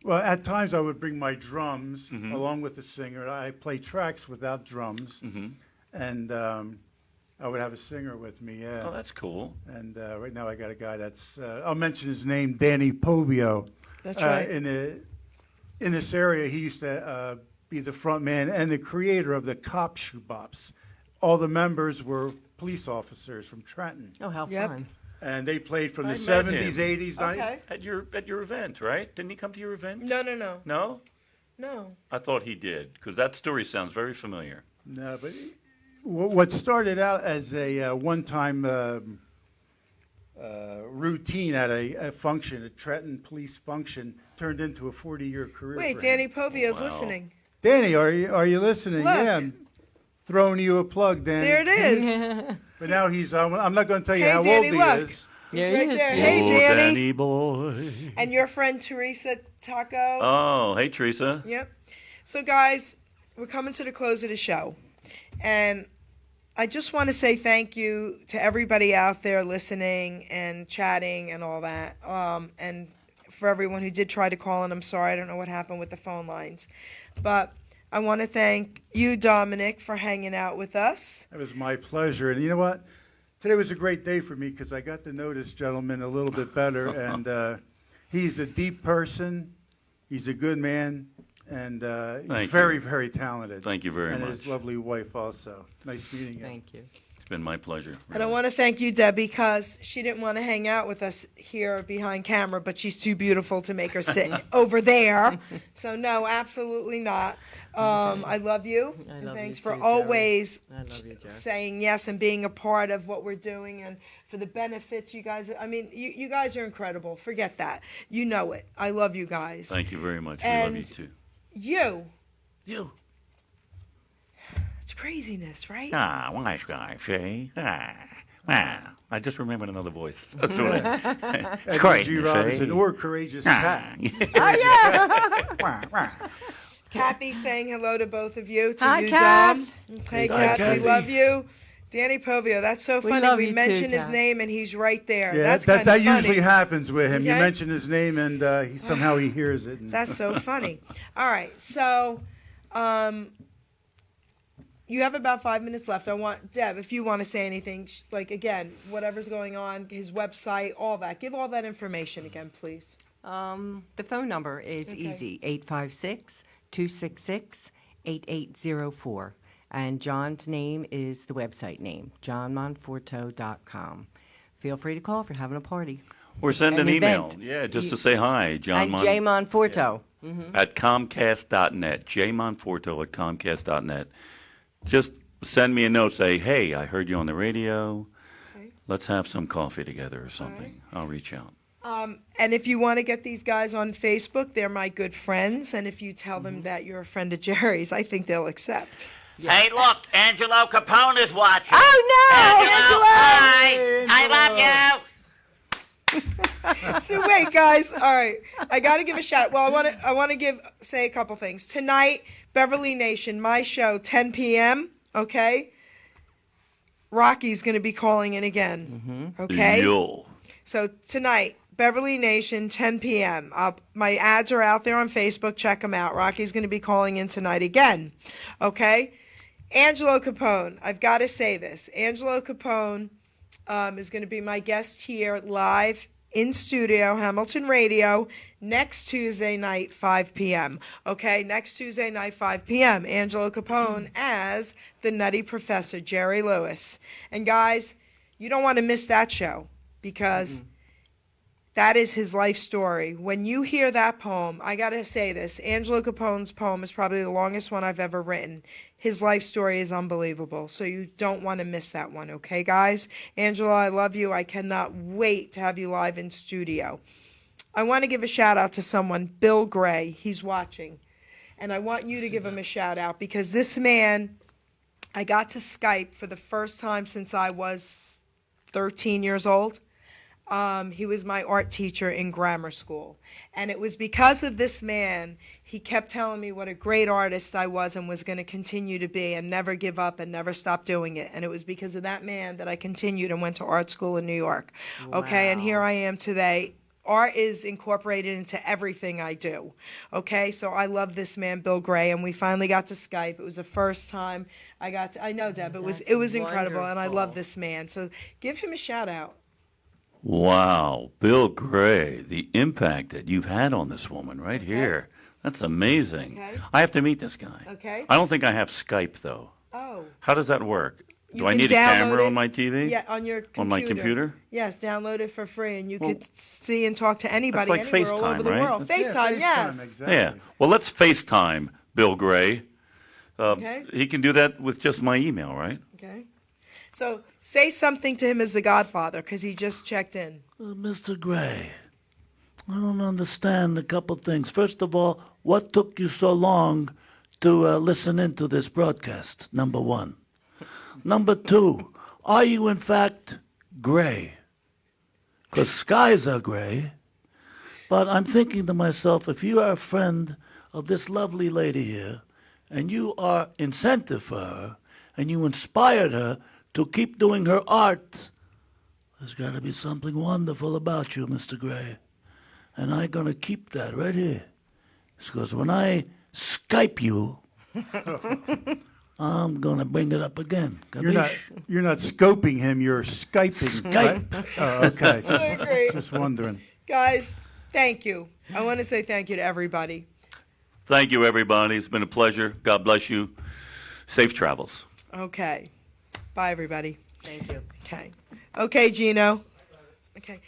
Well, at times I would bring my drums Mm-hmm. along with the singer. I play tracks without drums, Mm-hmm. and I would have a singer with me, yeah. Oh, that's cool. And right now I got a guy that's, I'll mention his name, Danny Povio. That's right. In this area, he used to be the front man and the creator of the Cop Shoebops. All the members were police officers from Trenton. Oh, how Yep. fun. And they played from I the met 70s, him. 80s, 90s. Okay. At your event, right? Didn't he come to your event? No. No? No. I thought he did, because that story sounds very familiar. No, but what started out as a one-time routine at a function, a Trenton police function, turned into a 40-year career. Wait, for Danny him. Povio's Wow. listening. Danny, are you listening? Look. Yeah, I'm throwing you a plug, Danny. There it is. But now he's. I'm not going to tell you Hey, how Danny, old he look. is. He's Yeah, he right is, there. yeah. Hey, Oh, Danny. boy. And your friend Teresa Taco. Oh, hey, Teresa. Yep. So, guys, we're coming to the close of the show. And I just want to say thank you to everybody out there listening and chatting and all that. And for everyone who did try to call in, I'm sorry. I don't know what happened with the phone lines. But I want to thank you, Dominic, for hanging out with us. It was my pleasure. And you know what? Today was a great day for me because I got to know this gentleman a little bit better. And he's a deep person. He's a good man. And Thank he's you. very, very talented. Thank you very and much. his lovely wife also. Nice meeting you. Thank you. It's been my pleasure. And I want to thank you, Deb, because she didn't want to hang out with us here behind camera, but she's too beautiful to make her sit over there. So, no, absolutely not. I love you. I And love thanks you for too, Jerry. always I love you, Jerry. saying yes and being a part of what we're doing and for the benefits you guys. I mean, you guys are incredible. Forget that. You know it. I love you guys. Thank you very much. We love you, And- too. You. You. It's craziness, right? Ah, wise guy, see? I just remembered another voice. Edward great, G. you Robinson, see? or Courageous Ah. Cat. Wah, wah. Kathy saying hello to both of you. To Hi, you, Kat. Dom. Hey, Hi, Kat, we Kathy. love you. Danny Povio, that's so funny. love We you too, mention his Kat. name and he's right there. Yeah, that's that kind of funny. usually happens with him. You Okay. mention his name and somehow he hears it. And That's so funny. All right, so you have about 5 minutes left. I want Deb, if you want to say anything, like again, whatever's going on, his website, all that. Give all that information again, please. The phone number is Okay. easy, 856-266-8804. And John's name is the website name, johnmonforto.com. Feel free to call if you're having a party. Or send An an email. event. Yeah, just to say hi. John And J. Monforto. at Comcast.net. jmonforto at Comcast.net. Just send me a note. Say, hey, I heard you on the radio. Okay. Let's have some coffee together or something. I'll reach out. And if you want to get these guys on Facebook, they're my good friends. And if you tell them that you're a friend of Jerry's, I think they'll accept. Hey, look, Angelo Capone is watching. Oh, no! Angelo, hi. I love you. So wait, guys. All right, I got to give a shout. Well, I want to say a couple things tonight. Beverly Nation, my show, 10 p.m. Okay. Rocky's going to be calling in again. Okay. Yo. So tonight, Beverly Nation, 10 p.m. My ads are out there on Facebook. Check them out. Rocky's going to be calling in tonight again. Okay. Angelo Capone. I've got to say this. Angelo Capone is going to be my guest here live in studio, Hamilton Radio, next Tuesday night, 5 p.m. Okay, next Tuesday night, 5 p.m. Angelo Capone as the Nutty Professor, Jerry Lewis. And guys, you don't want to miss that show because that is his life story. When you hear that poem, I got to say this, Angelo Capone's poem is probably the longest one I've ever written. His life story is unbelievable, so you don't want to miss that one, okay, guys? Angelo, I love you. I cannot wait to have you live in studio. I want to give a shout-out to someone, Bill Gray. He's watching, and I want you to give him a shout-out because this man, I got to Skype for the first time since I was 13 years old. He was my art teacher in grammar school. And it was because of this man, he kept telling me what a great artist I was and was going to continue to be and never give up and never stop doing it. And it was because of that man that I continued and went to art school in New York. Okay, and here I am today art is incorporated into everything I do. Okay, so I love this man, Bill Gray, and we finally got to Skype. It was the first time I know, Deb, it was incredible, and I love wonderful. this man. So give him a shout out. Wow, Bill Gray, the impact that you've had on this woman right here. That's amazing. Okay. I have to meet this guy. Okay. I don't think I have Skype, though. Oh. How does that work? You Do I can need a download camera it. on my TV? Yeah, on your computer. On my computer? Yes, download it for free, and you Well, could see and talk to anybody like anywhere all FaceTime, over the right? world. That's- FaceTime, yes. Exactly. Yeah. Well, let's FaceTime Bill Gray. Okay. He can do that with just my email, right? Okay. So say something to him as the Godfather, because he just checked in. Mr. Gray, I don't understand a couple things. First of all, what took you so long to listen into this broadcast? Number one. Number two, are you in fact gray? Because skies are gray. But I'm thinking to myself, if you are a friend of this lovely lady here, and you are incentive for her, and you inspired her to keep doing her art, there's got to be something wonderful about you, Mr. Gray. And I'm going to keep that right here. Because when I Skype you, I'm going to bring it up again. You're not scoping him, you're Skyping. Skype. Right? Oh, okay. So great. Just wondering. Guys, thank you. I want to say thank you to everybody. Thank you, everybody. It's been a pleasure. God bless you. Safe travels. Okay. Bye, everybody. Thank you. Okay. Okay, Gino. Okay.